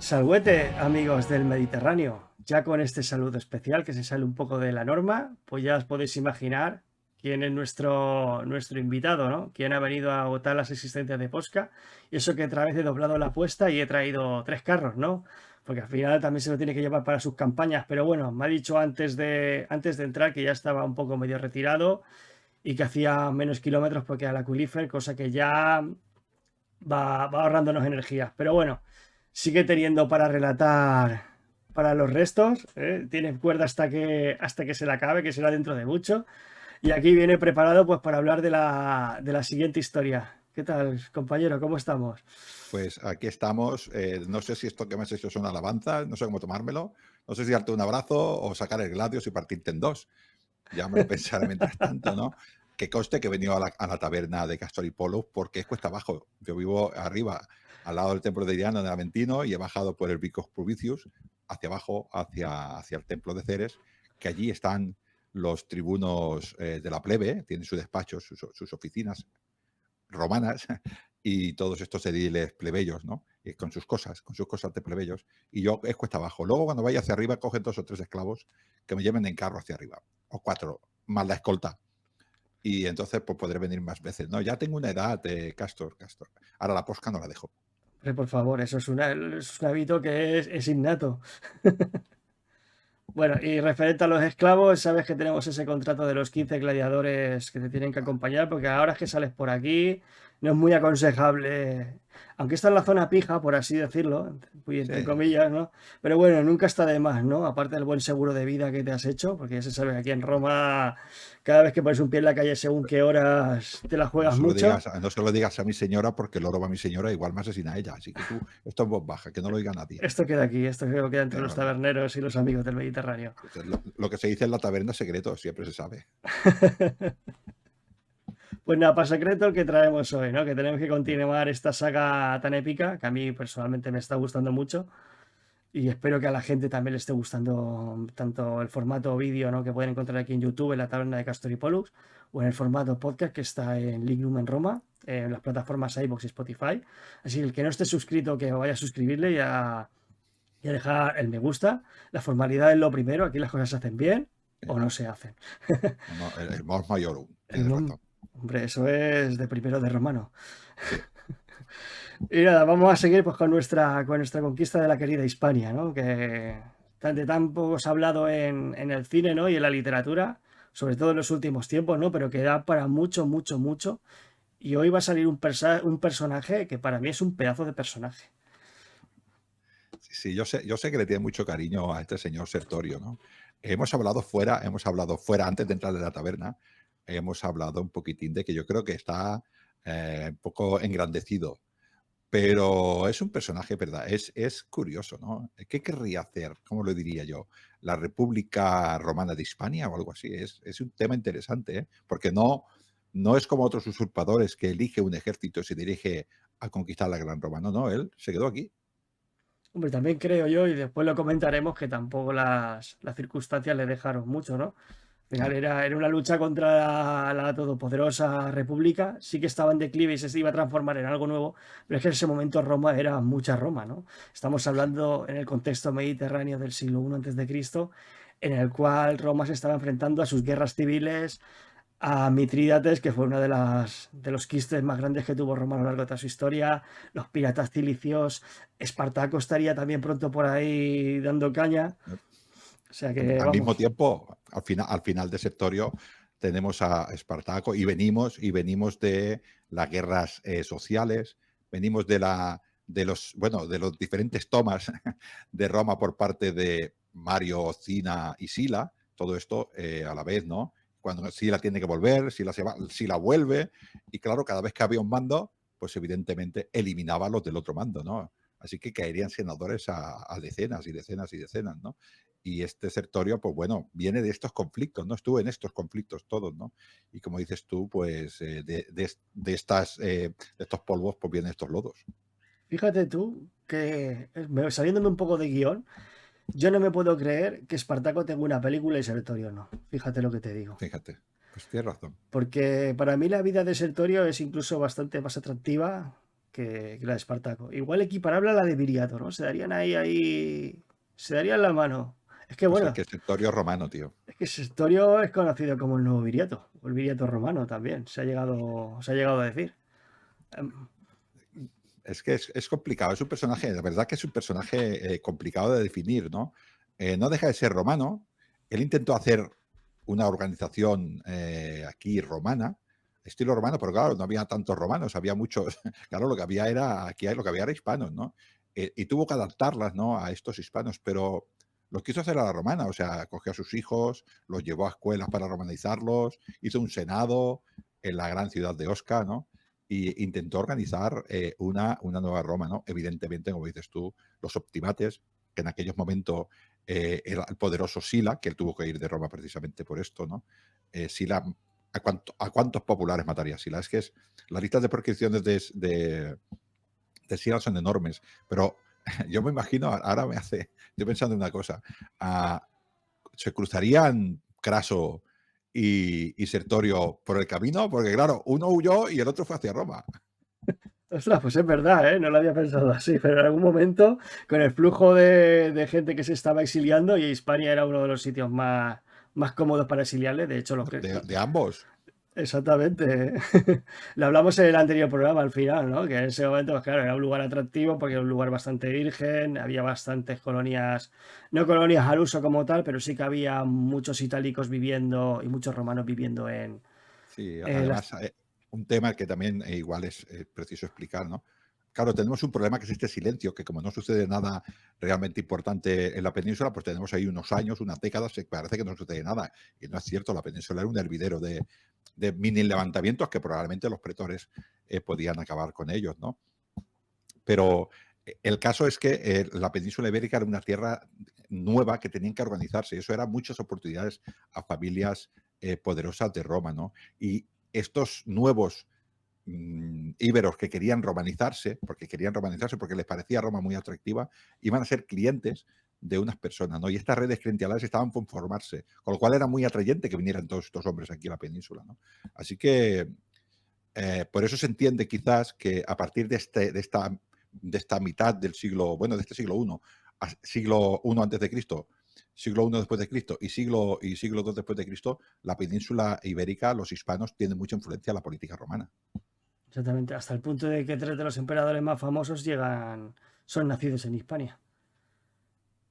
Saludete, amigos del Mediterráneo. Ya con este saludo especial que se sale un poco de la norma, pues ya os podéis imaginar quién es nuestro invitado, ¿no? Quién ha venido a agotar las existencias de Posca. Y eso que otra vez he doblado la apuesta y he traído 3 carros, ¿no? Porque al final también se lo tiene que llevar para sus campañas. Pero bueno, me ha dicho antes de entrar que ya estaba un poco medio retirado y que hacía menos kilómetros porque a la Aquifer, cosa que ya va ahorrándonos energías. Pero bueno, sigue teniendo para relatar para los restos. Tiene cuerda hasta que se la acabe, que será dentro de mucho. Y aquí viene preparado pues para hablar de la siguiente historia. ¿Qué tal, compañero? ¿Cómo estamos? Pues aquí estamos. No sé si esto que me has hecho es una alabanza, no sé cómo tomármelo. No sé si darte un abrazo o sacar el gladius y partirte en dos. Ya me lo pensaré mientras tanto, ¿no? Que conste que he venido a la taberna de Castor y Polus porque es cuesta abajo. Yo vivo arriba, al lado del templo de Diana de Aventino, y he bajado por el Vicus Provicius hacia abajo, hacia el templo de Ceres, que allí están los tribunos de la plebe, tienen su despacho, sus oficinas romanas y todos estos ediles plebeyos, ¿no? Con sus cosas de plebeyos. Y yo es cuesta abajo. Luego, cuando vaya hacia arriba, cogen 2 o 3 esclavos que me lleven en carro hacia arriba. O 4, más la escolta. Y entonces, pues podré venir más veces. No, ya tengo una edad, Castor. Ahora la posca no la dejo. Hombre, por favor, eso es un hábito que es innato. Bueno, y referente a los esclavos, sabes que tenemos ese contrato de los 15 gladiadores que te tienen que acompañar, porque ahora es que sales por aquí, no es muy aconsejable, aunque está en la zona pija, por así decirlo, muy Sí, entre comillas, ¿no? Pero bueno, nunca está de más, ¿no? Aparte del buen seguro de vida que te has hecho, porque ya se sabe que aquí en Roma, cada vez que pones un pie en la calle según qué horas te la no juegas se lo mucho. digas, no se lo digas a mi señora, porque el oro va a mi señora, igual me asesina a ella. Así que tú, esto en voz baja, que no lo oiga nadie. Esto queda aquí, esto creo que queda entre los Claro, no. taberneros y los amigos del Mediterráneo. Lo que se dice en la taberna es secreto, siempre se sabe. Pues nada, para secreto el que traemos hoy, ¿no? Que tenemos que continuar esta saga tan épica, que a mí personalmente me está gustando mucho y espero que a la gente también le esté gustando tanto el formato vídeo, ¿no? Que pueden encontrar aquí en YouTube, en la taberna de Castor y Pollux, o en el formato podcast que está en Lignum en Roma, en las plataformas iVoox y Spotify. Así que el que no esté suscrito, que vaya a suscribirle y a dejar el me gusta. La formalidad es lo primero, aquí las cosas se hacen bien o no se hacen. No, no, el mors maiorum, El tienes mom, razón. hombre, eso es de primero de romano. Sí. Y nada, vamos a seguir pues, con nuestra conquista de la querida Hispania, ¿no? Que de tan poco se ha hablado en el cine, ¿no? Y en la literatura, sobre todo en los últimos tiempos, ¿no? Pero que da para mucho, mucho, mucho. Y hoy va a salir un personaje que para mí es un pedazo de personaje. Sí, sí, yo sé que le tiene mucho cariño a este señor Sertorio, ¿no? Hemos hablado fuera antes de entrar en la taberna, hemos hablado un poquitín de que yo creo que está un poco engrandecido, pero es un personaje, ¿verdad? Es curioso, ¿no? ¿Qué querría hacer? ¿Cómo lo diría yo? ¿La República Romana de Hispania o algo así? Es un tema interesante, ¿eh? Porque no es como otros usurpadores que elige un ejército y se dirige a conquistar la Gran Roma. No, no, él se quedó aquí. Hombre, también creo yo, y después lo comentaremos, que tampoco las circunstancias le dejaron mucho, ¿no? Al final No. era una lucha contra la todopoderosa República. Sí que estaba en declive y se iba a transformar en algo nuevo, pero es que en ese momento Roma era mucha Roma, ¿no? Estamos hablando en el contexto mediterráneo del siglo I antes de Cristo, en el cual Roma se estaba enfrentando a sus guerras civiles, a Mitrídates, que fue uno de los quistes más grandes que tuvo Roma a lo largo de toda su historia, los piratas cilicios, Espartaco estaría también pronto por ahí dando caña. O sea que, Al mismo vamos, tiempo, al final de Sertorio tenemos a Espartaco y venimos de las guerras sociales, venimos de los diferentes tomas de Roma por parte de Mario, Cina y Sila, todo esto a la vez, ¿no? Cuando Sila tiene que volver, Sila vuelve, y claro, cada vez que había un mando, pues evidentemente eliminaba a los del otro mando, ¿no? Así que caerían senadores a decenas y decenas y decenas, ¿no? Y este Sertorio, pues bueno, viene de estos conflictos, ¿no? Estuvo en estos conflictos todos, ¿no? Y como dices tú, pues de estos polvos, pues vienen estos lodos. fíjate tú que, saliéndome un poco de guión, yo no me puedo creer que Espartaco tenga una película y Sertorio no. Fíjate lo que te digo. Fíjate, pues tienes razón. Porque para mí la vida de Sertorio es incluso bastante más atractiva. que la de Espartaco. Igual equiparable a la de Viriato, ¿no? Se darían se darían la mano. Es que Pues es bueno, que es Sertorio romano, tío. es que Sertorio es conocido como el nuevo Viriato, o el Viriato romano también, se ha llegado a decir. Em, Es que es complicado, es un personaje, la verdad que es un personaje complicado de definir, ¿no? No deja de ser romano. Él intentó hacer una organización aquí romana, estilo romano, pero claro, no había tantos romanos, había muchos. Claro, lo que había era, aquí lo que había era hispanos, ¿no? Y tuvo que adaptarlas, ¿no? A estos hispanos, pero los quiso hacer a la romana, o sea, cogió a sus hijos, los llevó a escuelas para romanizarlos, hizo un senado en la gran ciudad de Osca, ¿no? Y intentó organizar una nueva Roma, ¿no? Evidentemente, como dices tú, los optimates, que en aquellos momentos era el poderoso Sila, que él tuvo que ir de Roma precisamente por esto, ¿no? Sila, ¿a cuántos populares mataría Sila? Es que las listas de proscripciones de Sila son enormes, pero yo me imagino, ahora estoy pensando en una cosa, se cruzarían Craso y Sertorio por el camino, porque claro, uno huyó y el otro fue hacia Roma. Ostras, pues es verdad, ¿eh? No lo había pensado así, pero en algún momento, con el flujo de gente que se estaba exiliando, y Hispania era uno de los sitios más cómodos para exiliarle, de hecho, De ambos. exactamente. Lo hablamos en el anterior programa al final, ¿no? Que en ese momento, pues claro, era un lugar atractivo porque era un lugar bastante virgen, había bastantes colonias, no colonias al uso como tal, pero sí que había muchos itálicos viviendo y muchos romanos viviendo Sí, en las... además, un tema que también igual es preciso explicar, ¿no? Claro, tenemos un problema que es este silencio, que como no sucede nada realmente importante en la península, pues tenemos ahí unos años, unas décadas, que parece que no sucede nada. Y no es cierto, la península era un hervidero de mini levantamientos que probablemente los pretores podían acabar con ellos, ¿no? Pero el caso es que la península ibérica era una tierra nueva que tenían que organizarse. Y eso era muchas oportunidades a familias poderosas de Roma, ¿no? Y estos nuevos íberos que querían romanizarse porque les parecía Roma muy atractiva, iban a ser clientes de unas personas, ¿no? Y estas redes clientelares estaban por formarse, con lo cual era muy atrayente que vinieran todos estos hombres aquí a la península, ¿no? Así que por eso se entiende quizás que a partir de esta mitad del siglo, bueno, de este siglo I, siglo I antes de Cristo, siglo I después de Cristo y siglo II después de Cristo, la península ibérica, los hispanos, tienen mucha influencia en la política romana. Exactamente, hasta el punto de que tres de los emperadores más famosos son nacidos en Hispania.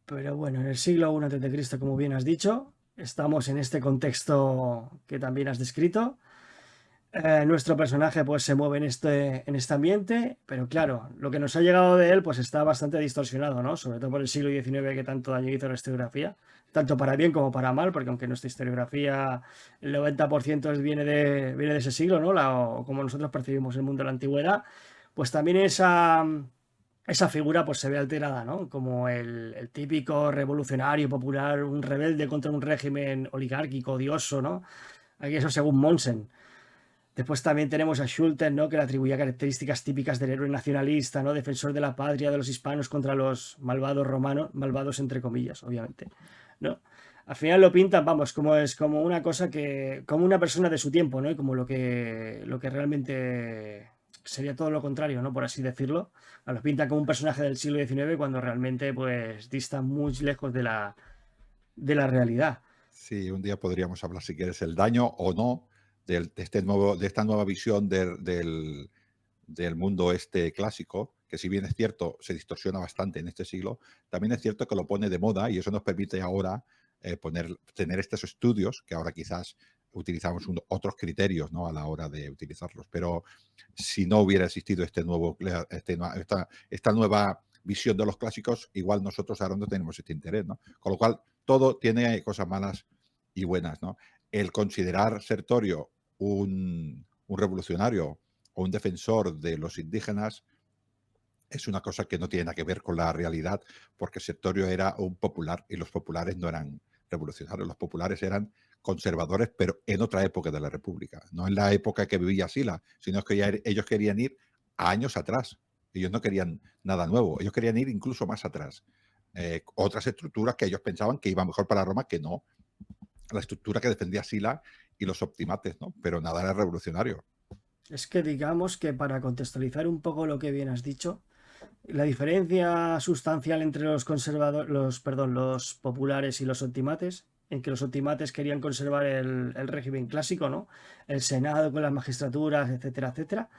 Pero bueno, en el siglo I a.C., como bien has dicho, estamos en este contexto que también has descrito. Nuestro personaje pues se mueve en este ambiente, pero claro, lo que nos ha llegado de él pues está bastante distorsionado, ¿no? Sobre todo por el siglo XIX que tanto daño hizo la historiografía, tanto para bien como para mal, porque aunque nuestra historiografía el 90% viene de ese siglo, ¿no? O como nosotros percibimos el mundo de la antigüedad, pues también esa figura pues se ve alterada, ¿no? Como el típico revolucionario popular, un rebelde contra un régimen oligárquico odioso, ¿no? Aquí eso según Monsen. Después también tenemos a Schulten, ¿no? Que le atribuía características típicas del héroe nacionalista, ¿no? Defensor de la patria, de los hispanos contra los malvados romanos, malvados entre comillas, obviamente, ¿no? Al final lo pintan, vamos, como una cosa como una persona de su tiempo, ¿no? Y como lo que realmente sería todo lo contrario, ¿no? Por así decirlo. Lo pintan como un personaje del siglo XIX cuando realmente, pues, dista muy lejos de la realidad. Sí, un día podríamos hablar, si quieres, el daño o no de esta nueva visión del mundo este clásico, que si bien es cierto, se distorsiona bastante en este siglo, también es cierto que lo pone de moda y eso nos permite ahora tener estos estudios, que ahora quizás utilizamos otros criterios, ¿no? A la hora de utilizarlos. Pero si no hubiera existido esta nueva visión de los clásicos, igual nosotros ahora no tenemos este interés, ¿no? Con lo cual, todo tiene cosas malas y buenas, ¿no? El considerar Sertorio un revolucionario o un defensor de los indígenas es una cosa que no tiene nada que ver con la realidad, porque Sertorio era un popular y los populares no eran revolucionarios, los populares eran conservadores, pero en otra época de la República, no en la época que vivía Sila, sino que ellos querían ir a años atrás. Ellos no querían nada nuevo, ellos querían ir incluso más atrás. Otras estructuras que ellos pensaban que iba mejor para Roma que no. La estructura que defendía Sila y los optimates, ¿no? Pero nada era revolucionario. Es que digamos que para contextualizar un poco lo que bien has dicho, la diferencia sustancial entre los conservadores, los populares y los optimates, en que los optimates querían conservar el régimen clásico, ¿no? El Senado con las magistraturas, etcétera, etcétera.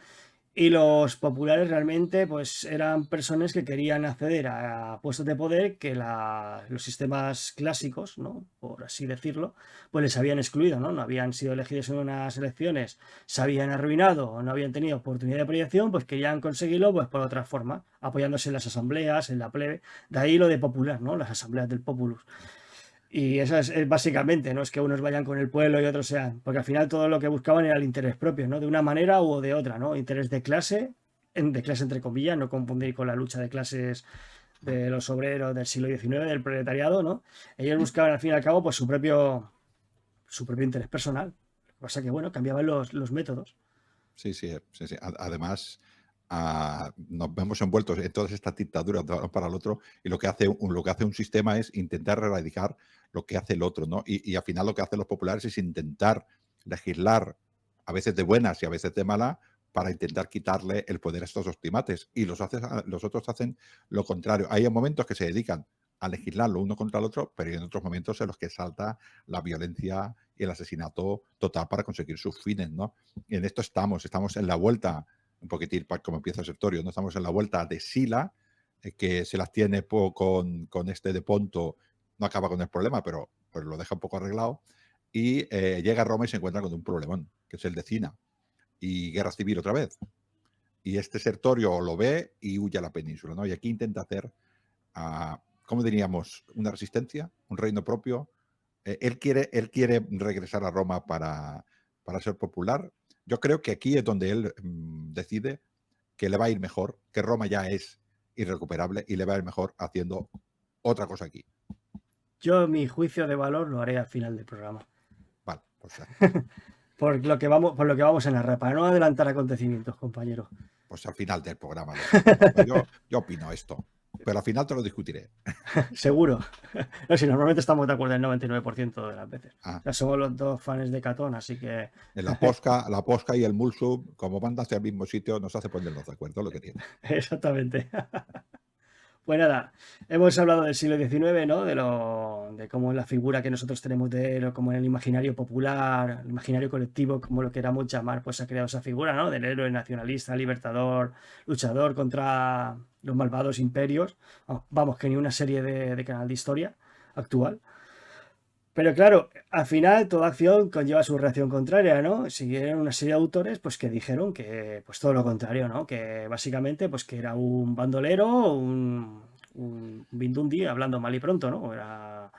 Y los populares realmente pues eran personas que querían acceder a puestos de poder que los sistemas clásicos, ¿no? Por así decirlo, pues les habían excluido, ¿no? No habían sido elegidos en unas elecciones, se habían arruinado o no habían tenido oportunidad de proyección, pues querían conseguirlo pues por otra forma, apoyándose en las asambleas, en la plebe. De ahí lo de popular, ¿no? Las asambleas del populus. Y eso es básicamente, no es que unos vayan con el pueblo y otros sean, porque al final todo lo que buscaban era el interés propio, ¿no? De una manera u de otra, ¿no? Interés de clase entre comillas, no confundir con la lucha de clases de los obreros del siglo XIX, del proletariado, ¿no? Ellos buscaban al fin y al cabo pues su propio interés personal. Lo que pasa que, bueno, cambiaban los métodos. Sí, sí, sí, sí. Además, nos vemos envueltos en todas estas dictaduras de uno para el otro y lo que hace un sistema es intentar erradicar lo que hace el otro, ¿no? Y al final lo que hacen los populares es intentar legislar, a veces de buenas y a veces de malas, para intentar quitarle el poder a estos optimates. Y los otros hacen lo contrario. Hay momentos que se dedican a legislar lo uno contra el otro, pero hay en otros momentos en los que salta la violencia y el asesinato total para conseguir sus fines, ¿no? Y en esto estamos en la vuelta, un poquitín como empieza el sectorio, ¿no? Estamos en la vuelta de Sila, que se las tiene con este de Ponto, no acaba con el problema, pero pues lo deja un poco arreglado, y llega a Roma y se encuentra con un problemón, que es el de Cina, y guerra civil otra vez. Y este Sertorio lo ve y huye a la península, ¿no? Y aquí intenta hacer, ¿cómo diríamos? Una resistencia, un reino propio. Él quiere regresar a Roma para ser popular. Yo creo que aquí es donde él decide que le va a ir mejor, que Roma ya es irrecuperable y le va a ir mejor haciendo otra cosa aquí. Yo mi juicio de valor lo haré al final del programa. Vale, pues, Por lo que vamos a narrar, para no adelantar acontecimientos, compañero. pues al final del programa lo decimos. Pues yo opino esto, pero al final te lo discutiré. Seguro. No, si normalmente estamos de acuerdo el 99% de las veces. O Ah, sea, somos los dos fans de Catón, así que en la Posca y el Mulsub, como van hacia el mismo sitio, nos hace ponernos de acuerdo lo que tiene. exactamente. Pues nada, hemos hablado del siglo XIX, ¿no? De cómo la figura que nosotros tenemos de él, o como en el imaginario popular, el imaginario colectivo, como lo queramos llamar, pues ha creado esa figura, ¿no? Del héroe nacionalista, libertador, luchador contra los malvados imperios. Vamos, que ni una serie de canal de historia actual. Pero claro, al final toda acción conlleva su reacción contraria, ¿no? Siguieron una serie de autores pues que dijeron que pues todo lo contrario, ¿no? Que básicamente pues que era un bandolero, un Mindundi, hablando mal y pronto, ¿no? Era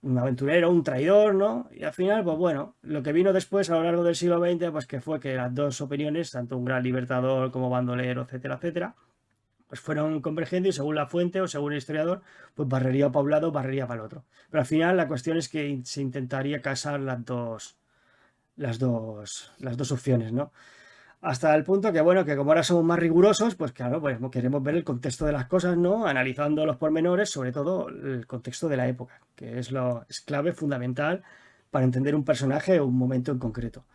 un aventurero, un traidor, ¿no? Y al final, pues bueno, lo que vino después a lo largo del siglo XX, pues que fue que las dos opiniones, tanto un gran libertador como bandolero, etcétera, etcétera, pues fueron convergiendo y según la fuente o según el historiador, pues barrería para un lado, barrería para el otro. Pero al final la cuestión es que se intentaría casar las dos opciones, ¿no? Hasta el punto que, bueno, que como ahora somos más rigurosos, pues claro, pues queremos ver el contexto de las cosas, ¿no? Analizando los pormenores, sobre todo el contexto de la época, que es clave, fundamental para entender un personaje o un momento en concreto.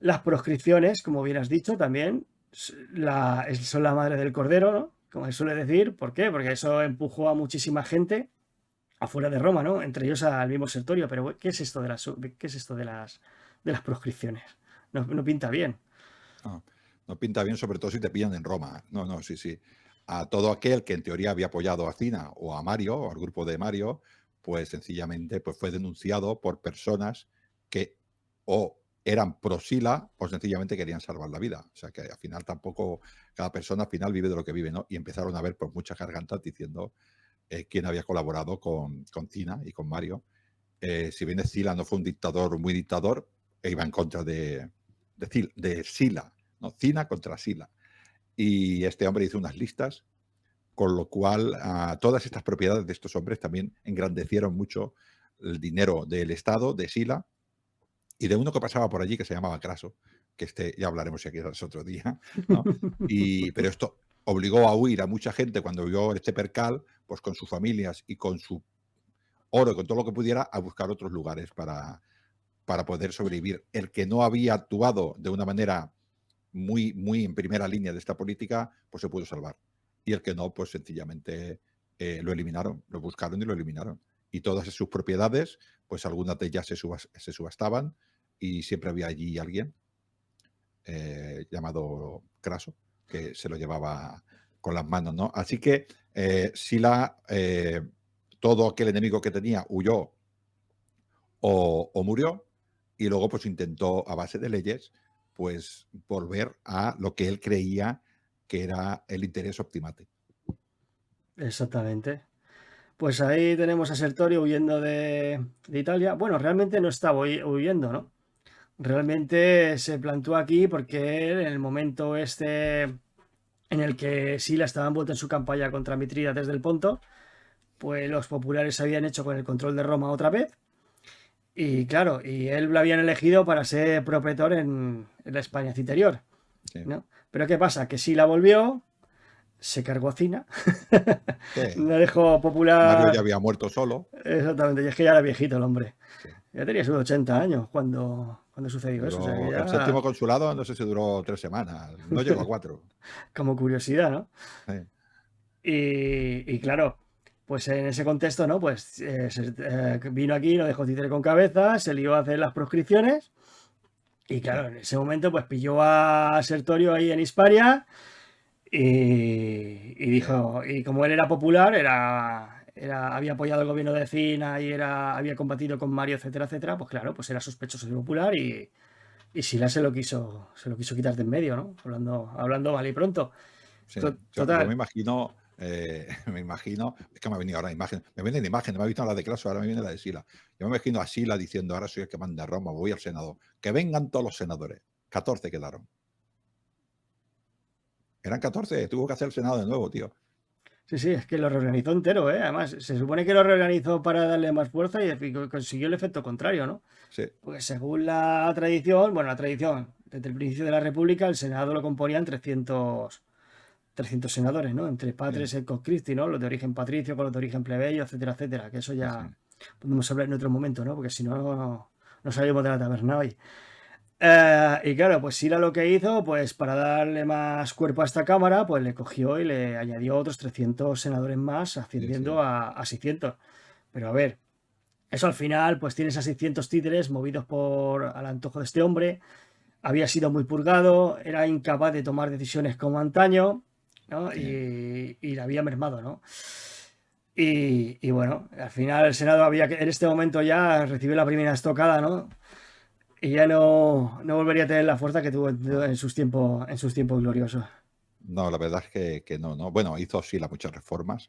Las proscripciones, como bien has dicho, también son la madre del cordero, ¿no? Como se suele decir. ¿Por qué? Porque eso empujó a muchísima gente afuera de Roma, ¿no? Entre ellos al mismo Sertorio. Pero ¿qué es esto de las proscripciones? No, no pinta bien. No, no pinta bien, sobre todo si te pillan en Roma. No, no, sí, sí. A todo aquel que en teoría había apoyado a Cina o a Mario, o al grupo de Mario, pues sencillamente pues fue denunciado por personas que o eran pro Sila o sencillamente querían salvar la vida. O sea que al final tampoco, cada persona al final vive de lo que vive, ¿no? Y empezaron a ver por muchas gargantas diciendo quién había colaborado con Cina y con Mario. Si bien Sila no fue un dictador muy dictador, iba en contra de Sila, ¿no? Cina contra Sila. Y este hombre hizo unas listas, con lo cual todas estas propiedades de estos hombres también engrandecieron mucho el dinero del Estado, de Sila, y de uno que pasaba por allí que se llamaba Craso, que ya hablaremos si aquí otro día, ¿no? Pero esto obligó a huir a mucha gente cuando vio este percal, pues con sus familias y con su oro y con todo lo que pudiera, a buscar otros lugares para poder sobrevivir. El que no había actuado de una manera muy, muy en primera línea de esta política, pues se pudo salvar. Y el que no, pues sencillamente lo eliminaron, lo buscaron y lo eliminaron. Y todas sus propiedades, pues algunas de ellas se subastaban y siempre había allí alguien llamado Craso que se lo llevaba con las manos, ¿no? Así que Sila, todo aquel enemigo que tenía huyó o murió, y luego pues intentó a base de leyes pues volver a lo que él creía que era el interés optimate. Exactamente. Pues ahí tenemos a Sertorio huyendo de Italia. Bueno, realmente no estaba huyendo, ¿no? Realmente se plantó aquí porque él, en el momento este en el que Sila estaba envuelto en su campaña contra Mitrídates del Ponto, pues los populares se habían hecho con el control de Roma otra vez. Y claro, y él lo habían elegido para ser propretor en la España interior, Sí. ¿no? Pero ¿qué pasa? Que Sila volvió, se cargó a Cina, Sí. no dejó popular. Mario ya había muerto solo. Exactamente, y es que ya era viejito el hombre. Sí. Ya tenía sus 80 años cuando sucedió eso. O sea, que El ya, séptimo consulado no sé si duró 3 semanas, no llegó a 4. como curiosidad, ¿no? Sí. Y claro, pues en ese contexto, ¿no? Pues vino aquí, no dejó títere con cabeza, se lió a hacer las proscripciones. Y claro, en ese momento, pues pilló a Sertorio ahí en Hispania y dijo, y como él era popular, había apoyado el gobierno de Cina y había combatido con Mario, etcétera, etcétera, pues claro, pues era sospechoso de popular y Sila se lo quiso quitar de en medio, ¿no? Hablando mal y pronto. Sí. Yo Total. me imagino, es que me ha venido ahora imagen, me viene la imagen, me ha visto la de Craso, ahora me viene la de Sila. Yo me imagino a Sila diciendo, ahora soy el que manda a Roma, voy al Senado, que vengan todos los senadores. 14 quedaron. Eran 14, tuvo que hacer el Senado de nuevo, tío. Sí, es que lo reorganizó entero, ¿eh? Además, se supone que lo reorganizó para darle más fuerza y consiguió el efecto contrario, ¿no? Sí. Porque según la tradición, desde el principio de la República, el Senado lo componían 300 senadores, ¿no? Entre patres et conscripti, ¿no? Los de origen patricio con los de origen plebeyo, etcétera, etcétera. Que eso ya podemos hablar en otro momento, ¿no? Porque si no, no salimos de la taberna hoy. Y claro, pues Sila lo que hizo, pues para darle más cuerpo a esta cámara, pues le cogió y le añadió otros 300 senadores más, ascendiendo a 600. Pero a ver, eso al final, pues tienes a 600 títeres movidos al antojo de este hombre. Había sido muy purgado, era incapaz de tomar decisiones como antaño, ¿no? Y la había mermado, ¿no? Y bueno, al final el Senado en este momento ya recibió la primera estocada, ¿no? Y ya no volvería a tener la fuerza que tuvo en sus tiempos gloriosos. No, la verdad es que no. Bueno, hizo sí muchas reformas,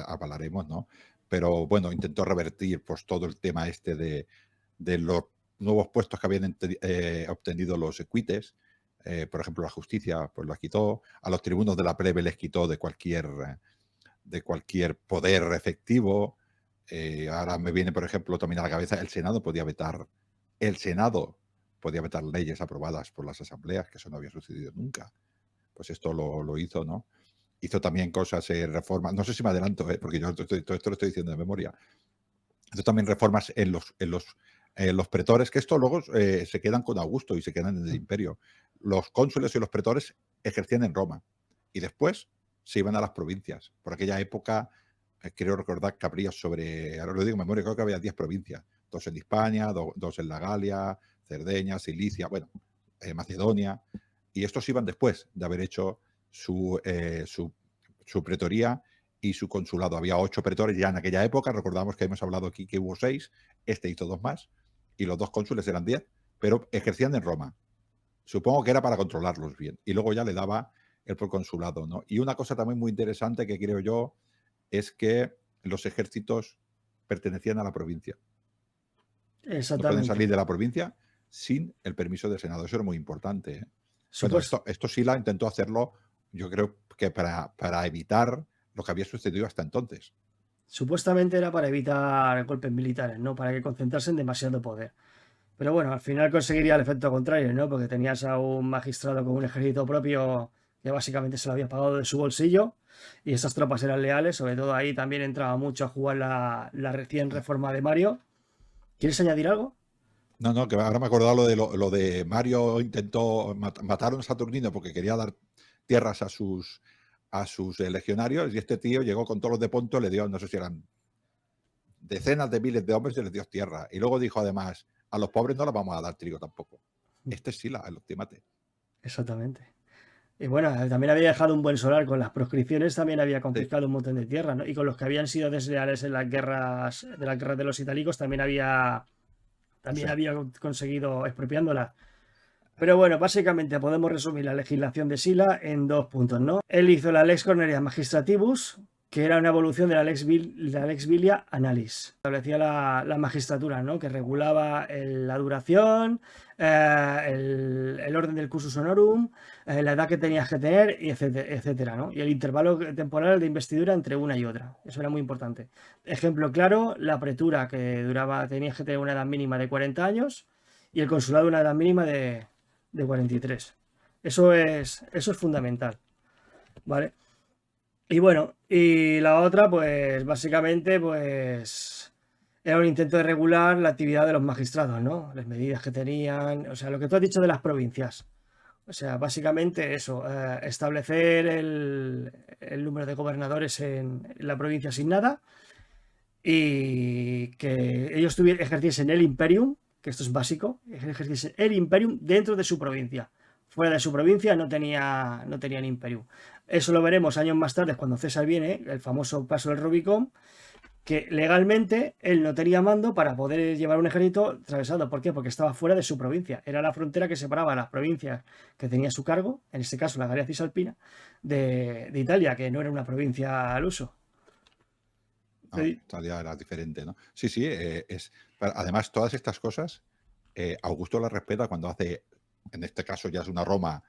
hablaremos, ¿no? Pero bueno, intentó revertir pues todo el tema este de los nuevos puestos que habían obtenido los equites. Por ejemplo, la justicia pues los quitó, a los tribunos de la plebe les quitó de cualquier poder efectivo. Ahora me viene, por ejemplo, también a la cabeza, el Senado podía vetar leyes aprobadas por las asambleas, que eso no había sucedido nunca. Pues esto lo hizo, ¿no? Hizo también cosas, reformas, no sé si me adelanto, porque yo todo esto lo estoy diciendo de memoria. Hizo también reformas en los pretores, que esto luego se quedan con Augusto y se quedan en el imperio. Los cónsules y los pretores ejercían en Roma y después se iban a las provincias. Por aquella época, creo recordar que habría ahora lo digo en memoria, creo que había 10 provincias, 2 en Hispania, 2 en la Galia, Cerdeña, Cilicia, bueno, Macedonia. Y estos iban después de haber hecho su pretoría y su consulado. Había 8 pretores ya en aquella época. Recordamos que hemos hablado aquí que hubo 6. Este hizo 2 más. Y los 2 cónsules eran 10, pero ejercían en Roma. Supongo que era para controlarlos bien. Y luego ya le daba el proconsulado, ¿no? Y una cosa también muy interesante que creo yo es que los ejércitos pertenecían a la provincia. No pueden salir de la provincia sin el permiso del Senado. Eso era muy importante, ¿eh? Bueno, esto Sila intentó hacerlo, yo creo que para evitar lo que había sucedido hasta entonces. Supuestamente era para evitar golpes militares, ¿no? Para que concentrasen demasiado poder. Pero bueno, al final conseguiría el efecto contrario, ¿no? Porque tenías a un magistrado con un ejército propio que básicamente se lo había pagado de su bolsillo y esas tropas eran leales. Sobre todo ahí también entraba mucho a jugar la recién reforma de Mario. ¿Quieres añadir algo? No, no, que ahora me he acordado lo de Mario intentó matar a un Saturnino porque quería dar tierras a sus legionarios, y este tío llegó con todos los de Ponto, le dio, no sé si eran decenas de miles de hombres, y les dio tierra. Y luego dijo además, a los pobres no les vamos a dar trigo tampoco. Este es Sila, el Optimate. Exactamente. Y bueno, también había dejado un buen solar. Con las proscripciones también había Sí, confiscado un montón de tierra, ¿no? Y con los que habían sido desleales en las guerras de los itálicos también sí. había conseguido expropiándola. Pero bueno, básicamente podemos resumir la legislación de Sila en dos puntos, ¿no? Él hizo la Lex Cornelia Magistrativus, que era una evolución de la Lex Vilia Annalis. Establecía la magistratura, ¿no? Que regulaba la duración, el orden del cursus honorum, la edad que tenías que tener, y etcétera, etcétera, ¿no? Y el intervalo temporal de investidura entre una y otra. Eso era muy importante. Ejemplo claro, la pretura, que tenías que tener una edad mínima de 40 años, y el consulado una edad mínima de 43. Eso es fundamental, ¿vale? Y bueno, y la otra, pues básicamente, pues era un intento de regular la actividad de los magistrados, ¿no? Las medidas que tenían, o sea, lo que tú has dicho de las provincias. O sea, básicamente eso, establecer el número de gobernadores en la provincia asignada y que ellos ejerciesen el imperium, que esto es básico, ejerciesen el imperium dentro de su provincia. Fuera de su provincia no tenían imperium. Eso lo veremos años más tarde cuando César viene, el famoso paso del Rubicón, que legalmente él no tenía mando para poder llevar un ejército atravesado. ¿Por qué? Porque estaba fuera de su provincia. Era la frontera que separaba las provincias que tenía a su cargo, en este caso la Galia Cisalpina, de Italia, que no era una provincia al uso. No, Italia era diferente, ¿no? Sí, sí, además todas estas cosas, Augusto las respeta cuando hace, en este caso ya es una Roma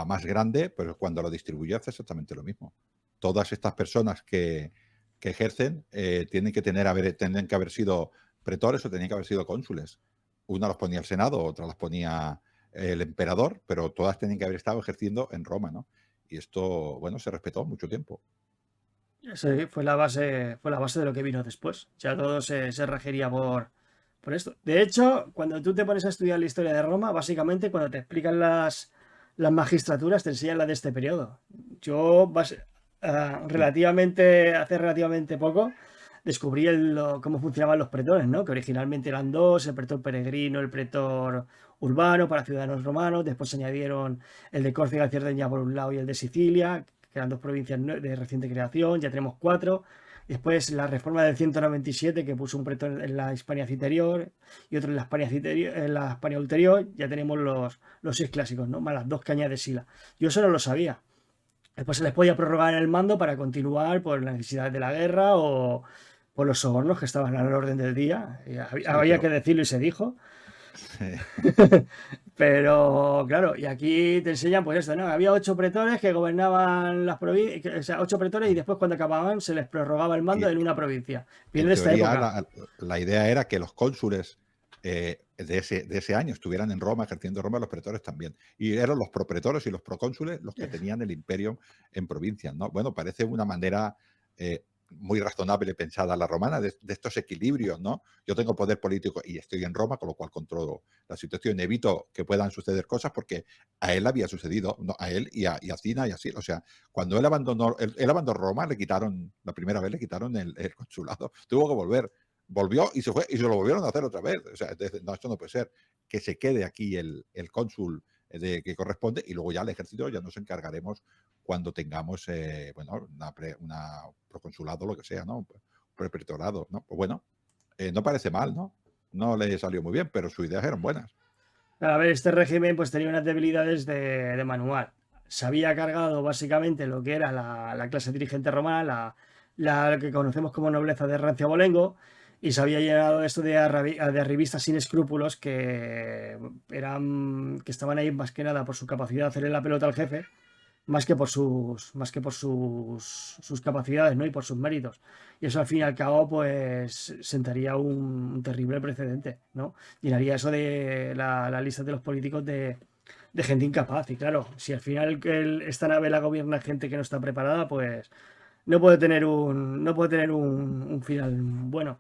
más grande, pero cuando lo distribuye hace exactamente lo mismo. Todas estas personas que ejercen tienen que haber sido pretores o tenían que haber sido cónsules. Una los ponía el Senado, otra las ponía el emperador, pero todas tenían que haber estado ejerciendo en Roma, ¿no? Y esto, bueno, se respetó mucho tiempo. Sí, fue la base de lo que vino después. Ya todo se regiría por esto. De hecho, cuando tú te pones a estudiar la historia de Roma, básicamente cuando te explican las magistraturas, te enseñan la de este periodo. Yo, hace relativamente poco, descubrí cómo funcionaban los pretores, ¿no? Que originalmente eran dos: el pretor peregrino, el pretor urbano para ciudadanos romanos. Después se añadieron el de Córcega y Cerdeña por un lado y el de Sicilia, que eran dos provincias de reciente creación. Ya tenemos cuatro. Después la reforma del 197, que puso un pretor en la Hispania Citerior y otro en la Hispania Ulterior. Ya tenemos los seis clásicos, ¿no? Más las dos cañas de Sila. Yo eso no lo sabía. Después se les podía prorrogar el mando para continuar por las necesidades de la guerra o por los sobornos que estaban al orden del día. Y Sí, había que pero decirlo y se dijo. Pero claro, y aquí te enseñan pues esto, ¿no? Había 8 pretores que gobernaban las provincias, o sea, 8 pretores, y después cuando acababan se les prorrogaba el mando y, en una provincia. Viene en de esta teoría, época. la idea era que los cónsules de ese año estuvieran en Roma, ejerciendo Roma, los pretores también. Y eran los propretores y los procónsules los que tenían el imperio en provincias, ¿no? Bueno, parece una manera muy razonable pensada la romana de estos equilibrios, ¿no? Yo tengo poder político y estoy en Roma, con lo cual controlo la situación. Evito que puedan suceder cosas porque a él había sucedido, ¿no? A él y a Cina y así. O sea, cuando él abandonó Roma, la primera vez le quitaron el consulado. Tuvo que volvió y se fue y se lo volvieron a hacer otra vez. O sea, no, esto no puede ser. Que se quede aquí el cónsul que corresponde, y luego ya el ejército ya nos encargaremos cuando tengamos bueno, una proconsulado, lo que sea, ¿no? Pretorado, ¿no? Pues bueno, no parece mal, ¿no? No le salió muy bien, pero sus ideas eran buenas. A ver, este régimen pues tenía unas debilidades de manual. Se había cargado básicamente lo que era la clase dirigente romana, la que conocemos como nobleza de rancio abolengo, y se había llenado esto de arribistas sin escrúpulos que estaban ahí más que nada por su capacidad de hacerle la pelota al jefe, más que por sus capacidades, ¿no? Y por sus méritos. Y eso al fin y al cabo, pues sentaría un terrible precedente, ¿no? Llenaría eso de la lista de los políticos de gente incapaz. Y claro, si al final esta nave la gobierna gente que no está preparada, pues no puede tener un final bueno.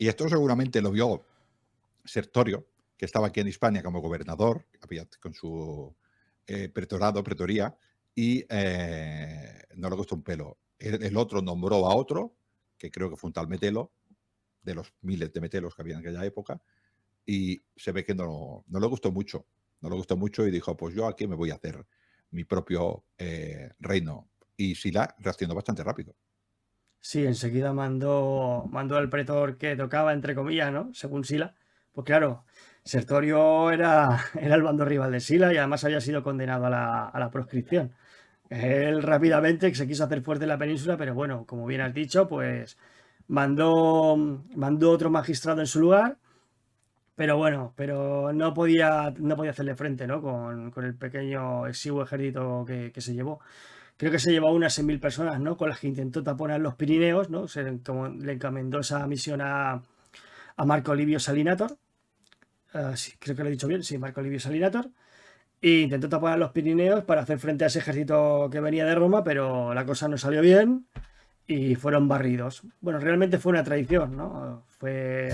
Y esto seguramente lo vio Sertorio, que estaba aquí en Hispania como gobernador, con su pretoría, y no le gustó un pelo. El otro nombró a otro, que creo que fue un tal Metelo, de los miles de Metelos que había en aquella época, y se ve que no le gustó mucho. No le gustó mucho y dijo, pues yo aquí me voy a hacer mi propio reino. Y Sila reaccionó bastante rápido. Sí, enseguida mandó al pretor que tocaba, entre comillas, ¿no? Según Sila. Pues claro, Sertorio era el bando rival de Sila y además había sido condenado a la proscripción. Él rápidamente se quiso hacer fuerte en la península, pero bueno, como bien has dicho, pues mandó otro magistrado en su lugar, pero bueno, pero no podía hacerle frente, ¿no? Con el pequeño exiguo ejército que se llevó. Creo que se llevó unas 6.000 personas, ¿no? Con las que intentó taponar los Pirineos, ¿no? Como le encomendó esa misión a Marco Livio Salinator. Sí, creo que lo he dicho bien, sí, Marco Livio Salinator. E intentó taponar los Pirineos para hacer frente a ese ejército que venía de Roma, pero la cosa no salió bien y fueron barridos. Bueno, realmente fue una traición, ¿no? Fue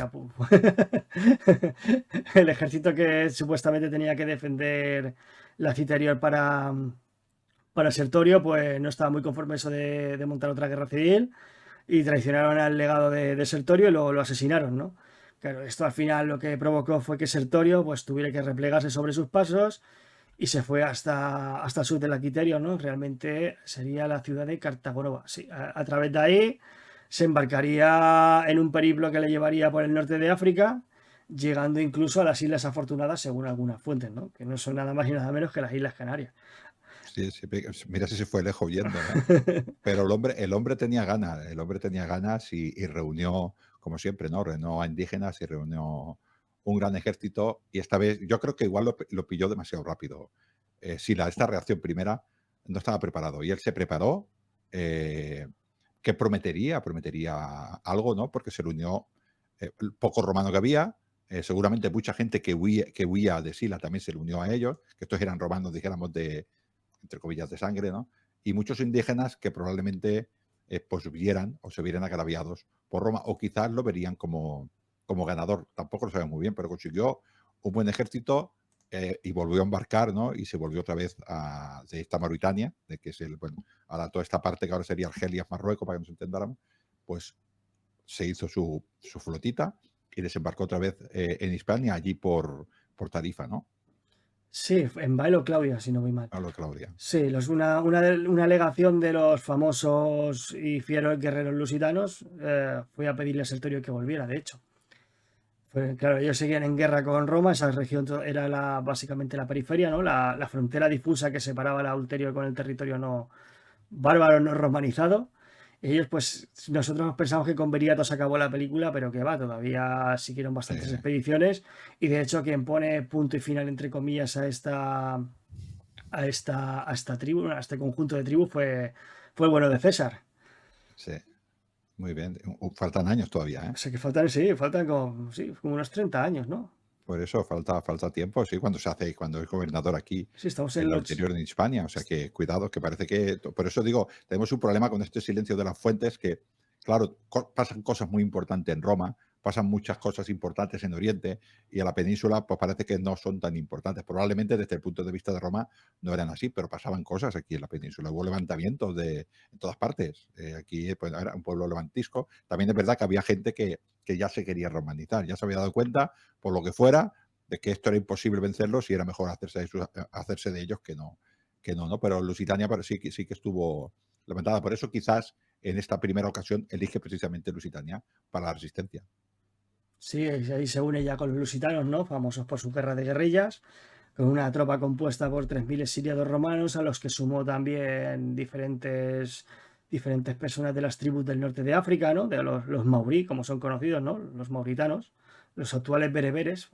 el ejército que supuestamente tenía que defender la Citerior para Sertorio, pues no estaba muy conforme eso de montar otra guerra civil y traicionaron al legado de Sertorio y lo asesinaron, ¿no? Claro, esto al final lo que provocó fue que Sertorio pues tuviera que replegarse sobre sus pasos y se fue hasta el sur de la Quiterio, ¿no? Realmente sería la ciudad de Cartagonova. Sí, a través de ahí se embarcaría en un periplo que le llevaría por el norte de África, llegando incluso a las Islas Afortunadas, según algunas fuentes, ¿no? Que no son nada más y nada menos que las Islas Canarias. Sí, sí, mira si se fue lejos yendo, ¿eh? Pero el hombre tenía ganas y reunió, como siempre, ¿no? Reunió a indígenas y reunió un gran ejército. Y esta vez, yo creo que igual lo pilló demasiado rápido. Esta reacción primera no estaba preparado. Y él se preparó, que prometería algo, ¿no? Porque se reunió el poco romano que había. Seguramente mucha gente que huía de Sila también se le unió a ellos, que estos eran romanos, dijéramos, entre comillas, de sangre, ¿no? Y muchos indígenas que probablemente pues vieran o se vieran agraviados por Roma, o quizás lo verían como ganador. Tampoco lo saben muy bien, pero consiguió un buen ejército y volvió a embarcar, ¿no? Y se volvió otra vez de esta Mauritania, de que es ahora toda esta parte que ahora sería Argelia, Marruecos, para que nos entendáramos, pues se hizo su flotita y desembarcó otra vez en Hispania, allí por Tarifa, ¿no? Sí, en Bailo Claudia, si no voy mal. Hablo Claudia. Sí, una alegación de los famosos y fieros guerreros lusitanos fue a pedirle a Sertorio que volviera, de hecho. Claro, ellos seguían en guerra con Roma, esa región era básicamente la periferia, ¿no? La frontera difusa que separaba la Ulterior con el territorio no bárbaro, no romanizado. Ellos, pues, nosotros pensamos que con Viriato se acabó la película, pero que va, todavía siguieron bastantes expediciones. Y de hecho, quien pone punto y final, entre comillas, a esta tribu, a este conjunto de tribus, fue el bueno de César. Sí. Muy bien. Faltan años todavía, ¿eh? O sea que faltan como unos 30 años, ¿no? Por eso falta tiempo, sí, cuando es gobernador aquí Sí, estamos en en la los... ulterior en Hispania. O sea que cuidado, que parece que. Por eso digo, tenemos un problema con este silencio de las fuentes, que, claro, pasan cosas muy importantes en Roma, pasan muchas cosas importantes en Oriente, y a la península, pues parece que no son tan importantes. Probablemente desde el punto de vista de Roma no eran así, pero pasaban cosas aquí en la península. Hubo levantamientos en todas partes. Aquí pues, era un pueblo levantisco. También es verdad que había gente que ya se quería romanizar, ya se había dado cuenta, por lo que fuera, de que esto era imposible vencerlos y era mejor hacerse de ellos que no, ¿no? Pero Lusitania sí que estuvo levantada. Por eso quizás en esta primera ocasión elige precisamente Lusitania para la resistencia. Sí, ahí se une ya con los lusitanos, ¿no? Famosos por su guerra de guerrillas, con una tropa compuesta por 3.000 exiliados romanos, a los que sumó también diferentes personas de las tribus del norte de África, ¿no? De los maurí, como son conocidos, ¿no? Los mauritanos, los actuales bereberes,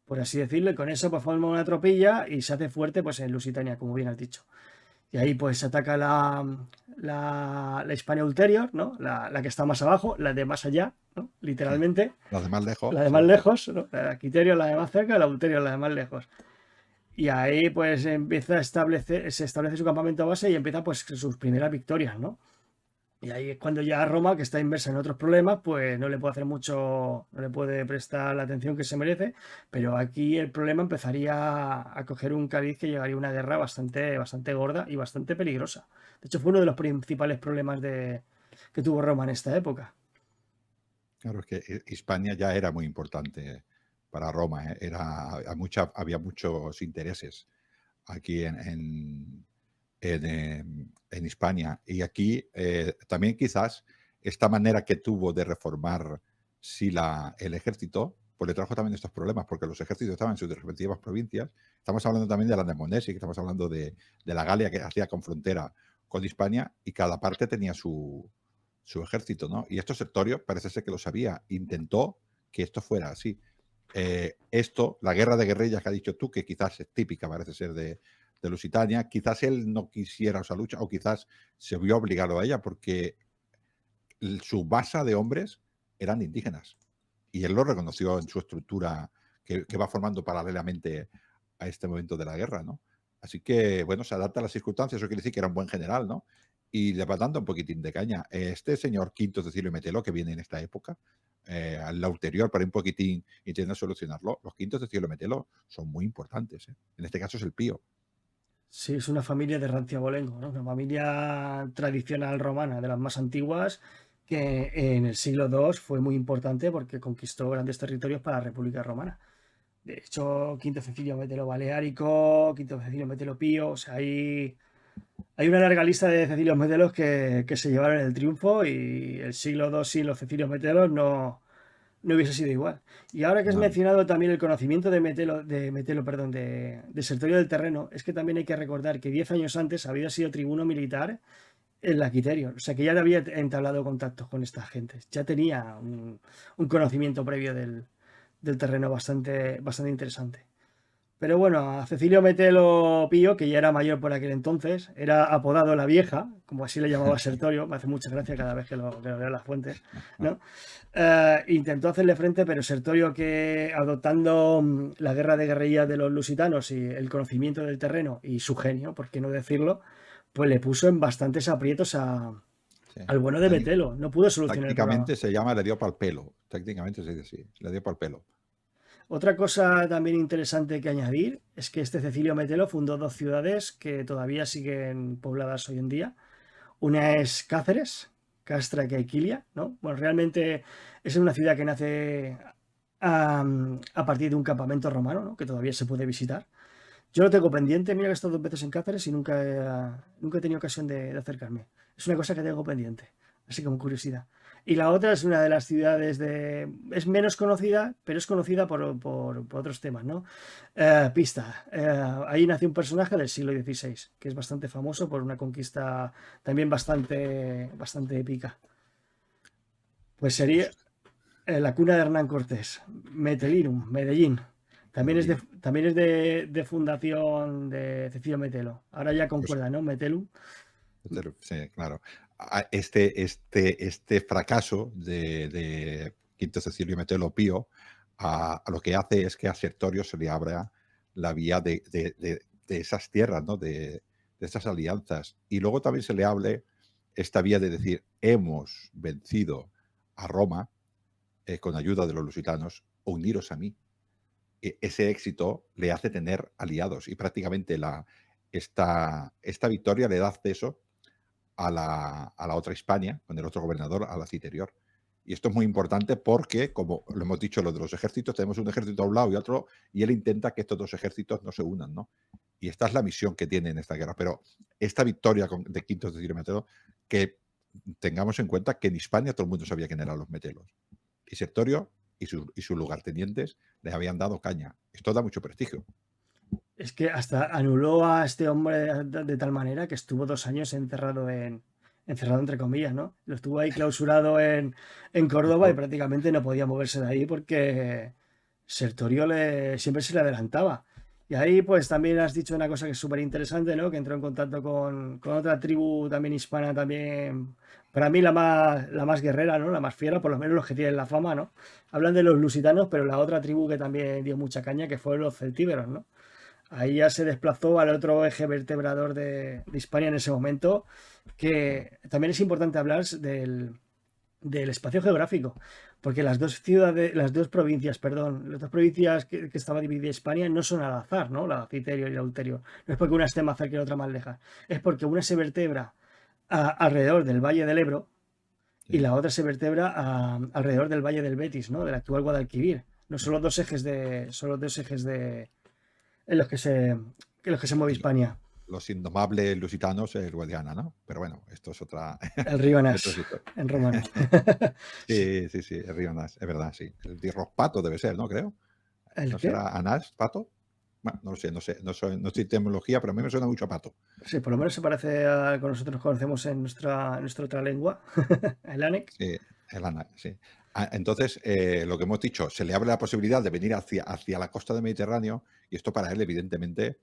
por así decirlo, y con eso pues forma una tropilla y se hace fuerte pues en Lusitania, como bien has dicho. Y ahí pues se ataca la Hispania Ulterior, ¿no? La que está más abajo, la de más allá, ¿no? Literalmente. Los demás lejos. La de Sí. más lejos, ¿no? La Quiterio, la de más cerca, la Ulterior, la de más lejos. Y ahí pues se establece su campamento base y empieza pues sus primeras victorias, ¿no? Y ahí es cuando ya Roma, que está inmersa en otros problemas, pues no le puede hacer mucho, no le puede prestar la atención que se merece, pero aquí el problema empezaría a coger un cariz que llegaría a una guerra bastante gorda y bastante peligrosa. De hecho, fue uno de los principales problemas que tuvo Roma en esta época. Claro, es que Hispania ya era muy importante para Roma, ¿eh? Había muchos intereses aquí en Hispania. Y aquí también quizás esta manera que tuvo de reformar sí el ejército, pues le trajo también estos problemas, porque los ejércitos estaban en sus respectivas provincias. Estamos hablando también de la Nemonesia, que estamos hablando de la Galia que hacía con frontera con Hispania, y cada parte tenía su ejército, ¿no? Y estos Sertorio parece ser que lo sabía, intentó que esto fuera así. La guerra de guerrillas que has dicho tú, que quizás es típica, parece ser, de Lusitania, quizás él no quisiera esa lucha o quizás se vio obligado a ella porque su base de hombres eran indígenas y él lo reconoció en su estructura que va formando paralelamente a este momento de la guerra, ¿no? Así que, bueno, se adapta a las circunstancias, eso quiere decir que era un buen general, ¿no? Y le va dando un poquitín de caña. Este señor Quinto Cecilio Metelo, que viene en esta época, al ulterior, para un poquitín intentar solucionarlo, los Quintos Cecilio Metelo son muy importantes, ¿eh? En este caso es el Pío. Sí, es una familia de Ranciabolengo, ¿no? Una familia tradicional romana, de las más antiguas, que en el siglo II fue muy importante porque conquistó grandes territorios para la República Romana. De hecho, Quinto Cecilio Metelo Baleárico, Quinto Cecilio Metelo Pío, o sea, hay una larga lista de Cecilios Metelos que se llevaron el triunfo y el siglo II sin los Cecilios Metelos no hubiese sido igual. Y ahora que has No, mencionado también el conocimiento perdón, de Sertorio del Terreno, es que también hay que recordar que 10 años antes había sido tribuno militar en la Quiterio, o sea que ya había entablado contactos con esta gente, ya tenía un conocimiento previo del terreno bastante interesante. Pero bueno, a Cecilio Metelo Pío, que ya era mayor por aquel entonces, era apodado la Vieja, como así le llamaba Sertorio, me hace mucha gracia cada vez que lo veo en las fuentes, ¿no? Intentó hacerle frente, pero Sertorio, que adoptando la guerra de guerrilla de los lusitanos y el conocimiento del terreno y su genio, por qué no decirlo, pues le puso en bastantes aprietos sí. al bueno de Metelo, no pudo solucionar el problema. Tácticamente se llama le dio pal pelo. Técnicamente se dice así, le dio pal pelo. Otra cosa también interesante que añadir es que este Cecilio Metelo fundó dos ciudades que todavía siguen pobladas hoy en día. Una es Cáceres, Castra y Aiquilia, ¿no? Bueno, realmente es una ciudad que nace a partir de un campamento romano, ¿no? Que todavía se puede visitar. Yo lo tengo pendiente, mira que he estado 2 veces en Cáceres y nunca he tenido ocasión de acercarme. Es una cosa que tengo pendiente, así como curiosidad. Y la otra es una de las ciudades es menos conocida, pero es conocida por otros temas, ¿no? Pista. Ahí nació un personaje del siglo XVI, que es bastante famoso por una conquista también bastante épica. Pues sería Pues, la cuna de Hernán Cortés, Metelinum, Medellín. Medellín. También es de fundación de Cecilio Metelo. Ahora ya Pues, concuerda, ¿no? Metelum. sí, claro. Este fracaso de Quinto Cecilio Metelo Pío a lo que hace es que a Sertorio se le abra la vía de esas tierras, ¿no? De esas alianzas. Y luego también se le hable esta vía de decir, hemos vencido a Roma con ayuda de los lusitanos, uniros a mí. Ese éxito le hace tener aliados y prácticamente esta victoria le da acceso a la otra Hispania, con el otro gobernador, a la Citerior. Y esto es muy importante porque, como lo hemos dicho, lo de los ejércitos, tenemos un ejército a un lado y otro, y él intenta que estos dos ejércitos no se unan, ¿no? Y esta es la misión que tiene en esta guerra. Pero esta victoria de Quinto de Metelo, que tengamos en cuenta que en Hispania todo el mundo sabía quién eran los metelos. Y Sertorio y sus lugartenientes les habían dado caña. Esto da mucho prestigio. Es que hasta anuló a este hombre de tal manera que estuvo 2 años encerrado entre comillas, ¿no? Lo estuvo ahí clausurado en Córdoba y prácticamente no podía moverse de ahí porque Sertorio siempre se le adelantaba. Y ahí pues también has dicho una cosa que es súper interesante, ¿no? Que entró en contacto con otra tribu también hispana, también, para mí la más guerrera, ¿no? La más fiera, por lo menos los que tienen la fama, ¿no? Hablan de los lusitanos, pero la otra tribu que también dio mucha caña, que fueron los celtíberos, ¿no? Ahí ya se desplazó al otro eje vertebrador de Hispania en ese momento, que también es importante hablar del espacio geográfico, porque las dos ciudades, las dos provincias, perdón, las dos provincias que estaba dividida Hispania no son al azar, ¿no? La Citerio y la Ulterio. No es porque una esté más cerca y la otra más lejos, es porque una se vertebra alrededor del Valle del Ebro y Sí. la otra se vertebra alrededor del Valle del Betis, ¿no? Del actual Guadalquivir. No son los dos ejes son los dos ejes en los que se mueve Y Hispania. los indomables lusitanos es Guadiana, ¿no? Pero bueno, esto es otra, El río esto es Nas, historia. en romano. Sí. Sí, sí, sí, el río Anás, es verdad, sí. El Dirros Pato debe ser, ¿no? Creo. ¿El ¿No qué? será Anás, Pato? Bueno, no lo sé, no sé, no soy tecnología, pero a mí me suena mucho a Pato. Sí, por lo menos se parece a lo que nosotros conocemos en nuestra otra lengua, el ANEC. Sí, el Anás, sí. Ah, entonces, lo que hemos dicho, se le abre la posibilidad de venir hacia la costa del Mediterráneo y esto para él, evidentemente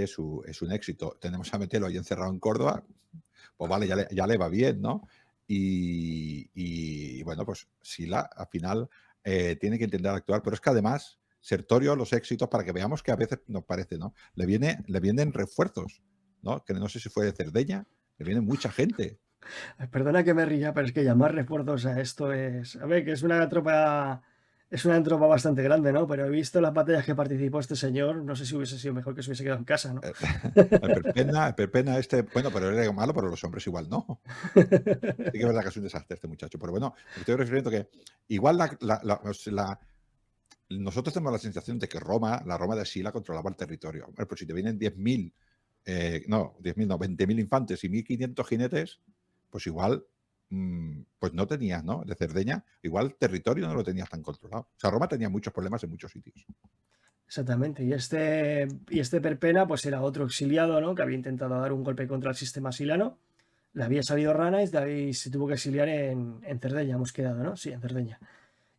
es un éxito. Tenemos a meterlo ahí encerrado en Córdoba, pues vale, ya le va bien, ¿no? Y bueno, pues Sila al final tiene que intentar actuar, pero es que además Sertorio los éxitos, para que veamos que a veces nos parece, ¿no? Le vienen refuerzos, ¿no? Que no sé si fue de Cerdeña, le viene mucha gente. Perdona que me ría, pero es que llamar refuerzos a esto es. A ver, que es una tropa. Es una tropa bastante grande, ¿no? Pero he visto las batallas que participó este señor. No sé si hubiese sido mejor que se hubiese quedado en casa, ¿no? Eh, el Perpena este, bueno, pero él era malo, pero los hombres igual no. Sí que es verdad que es un desastre este muchacho, pero bueno, me estoy refiriendo que igual nosotros tenemos la sensación de que la Roma de Sila controlaba el territorio. Hombre, pues si te vienen 10.000, no, 10.000 no, 20.000 infantes y 1.500 jinetes, pues igual, pues no tenías, ¿no? De Cerdeña, igual territorio no lo tenías tan controlado. O sea, Roma tenía muchos problemas en muchos sitios. Exactamente. Y este Perpena, pues era otro exiliado, ¿no? Que había intentado dar un golpe contra el sistema silano. Le había salido rana y de ahí se tuvo que exiliar en Cerdeña, hemos quedado, ¿no? Sí, en Cerdeña.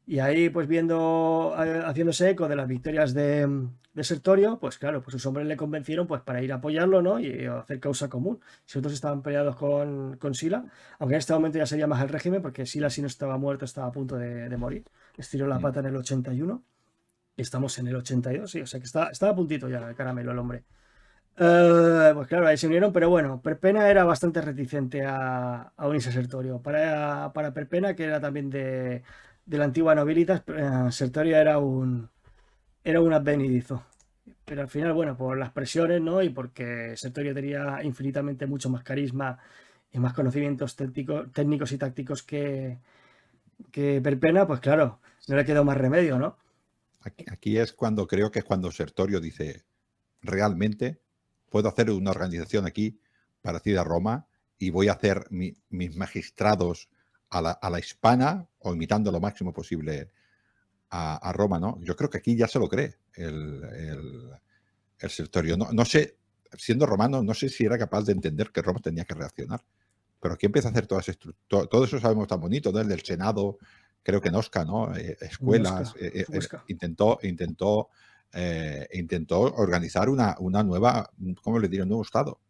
Y ahí, pues viendo, haciéndose eco de las victorias de Sertorio, pues claro, pues sus hombres le convencieron pues para ir a apoyarlo, ¿no? Y hacer causa común. Si otros estaban peleados con Sila, aunque en este momento ya sería más el régimen, porque Sila si no estaba muerto estaba a punto de morir. Estiró la Mm. pata en el 81 y estamos en el 82, sí, o sea que estaba a puntito ya de caramelo el hombre. Pues claro, ahí se unieron, pero bueno, Perpena era bastante reticente a unirse a Sertorio. Para Perpena, que era también de la antigua nobilitas, Sertorio era un advenedizo. Pero al final, bueno, por las presiones, ¿no? Y porque Sertorio tenía infinitamente mucho más carisma y más conocimientos técnicos y tácticos que Perpena, pues claro, no le quedó más remedio, ¿no? Aquí es cuando creo que es cuando Sertorio dice, realmente puedo hacer una organización aquí parecida a Roma y voy a hacer mis magistrados a la hispana o imitando lo máximo posible a Roma, ¿no? Yo creo que aquí ya se lo cree el Sertorio. No sé, siendo romano, no sé si era capaz de entender que Roma tenía que reaccionar. Pero aquí empieza a hacer todo eso sabemos tan bonito, ¿no? El del Senado, creo que en Osca, ¿no? Escuelas, Mosca, Fusca. intentó organizar una nueva, ¿cómo le diré? Un nuevo Estado.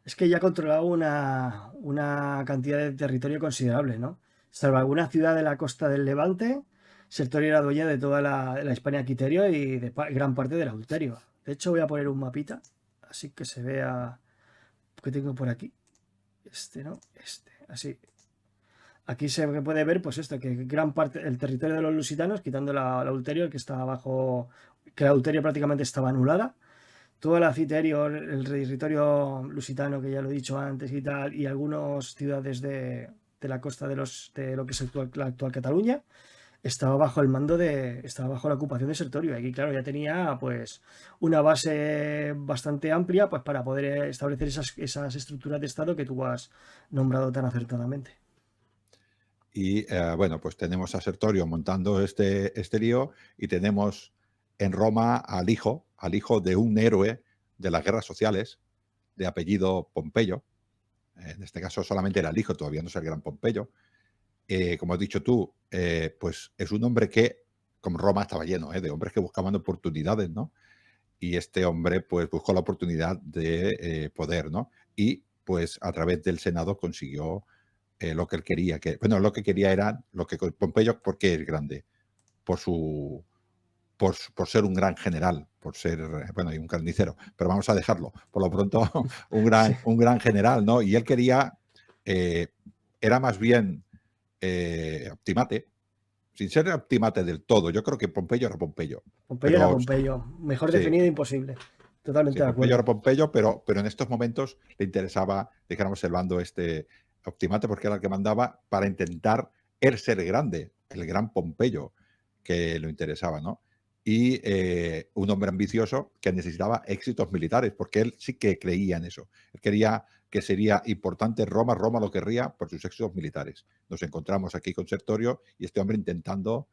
Es que ya controlaba una cantidad de territorio considerable, ¿no? Salvo alguna ciudad de la costa del Levante, Sertorio era dueña de toda la Hispania Quiterio y de gran parte del Adulterio. De hecho, voy a poner un mapita, así que se vea que tengo por aquí. Este, ¿no? Este, así. Aquí se puede ver, pues esto, que gran parte del territorio de los lusitanos, quitando la Ulterio, el que estaba abajo, que la Ulterio prácticamente estaba anulada, todo el Aciterio, el territorio lusitano, que ya lo he dicho antes y tal, y algunas ciudades de la costa de lo que es la actual Cataluña, estaba bajo la ocupación de Sertorio. Y aquí, claro, ya tenía pues una base bastante amplia pues para poder establecer esas estructuras de Estado que tú has nombrado tan acertadamente. Y bueno, pues tenemos a Sertorio montando este lío y tenemos en Roma al hijo de un héroe de las guerras sociales, de apellido Pompeyo. En este caso solamente era el hijo, todavía no es el gran Pompeyo. Como has dicho tú, pues es un hombre que, como Roma estaba lleno de hombres que buscaban oportunidades, ¿no? Y este hombre pues buscó la oportunidad de poder, ¿no? Y pues a través del Senado consiguió lo que él quería. Bueno, lo que quería era lo que Pompeyo, ¿por qué es grande? Por su por ser un gran general, por ser, bueno, y un carnicero, pero vamos a dejarlo. Por lo pronto, un gran, Sí. un gran general, ¿no? Y él quería, era más bien Optimate, sin ser Optimate del todo. Yo creo que Pompeyo era Pompeyo, Pompeyo era pero Pompeyo. Mejor sí, definido imposible. sí, Totalmente de Pompeyo era acuerdo. Pompeyo, pero en estos momentos le interesaba, dijéramos, el bando este Optimate, porque era el que mandaba para intentar él ser grande, el gran Pompeyo, que lo interesaba, ¿no? Y un hombre ambicioso que necesitaba éxitos militares, porque él sí que creía en eso. Él quería que sería importante Roma, Roma lo querría por sus éxitos militares. Nos encontramos aquí con Sertorio y este hombre intentando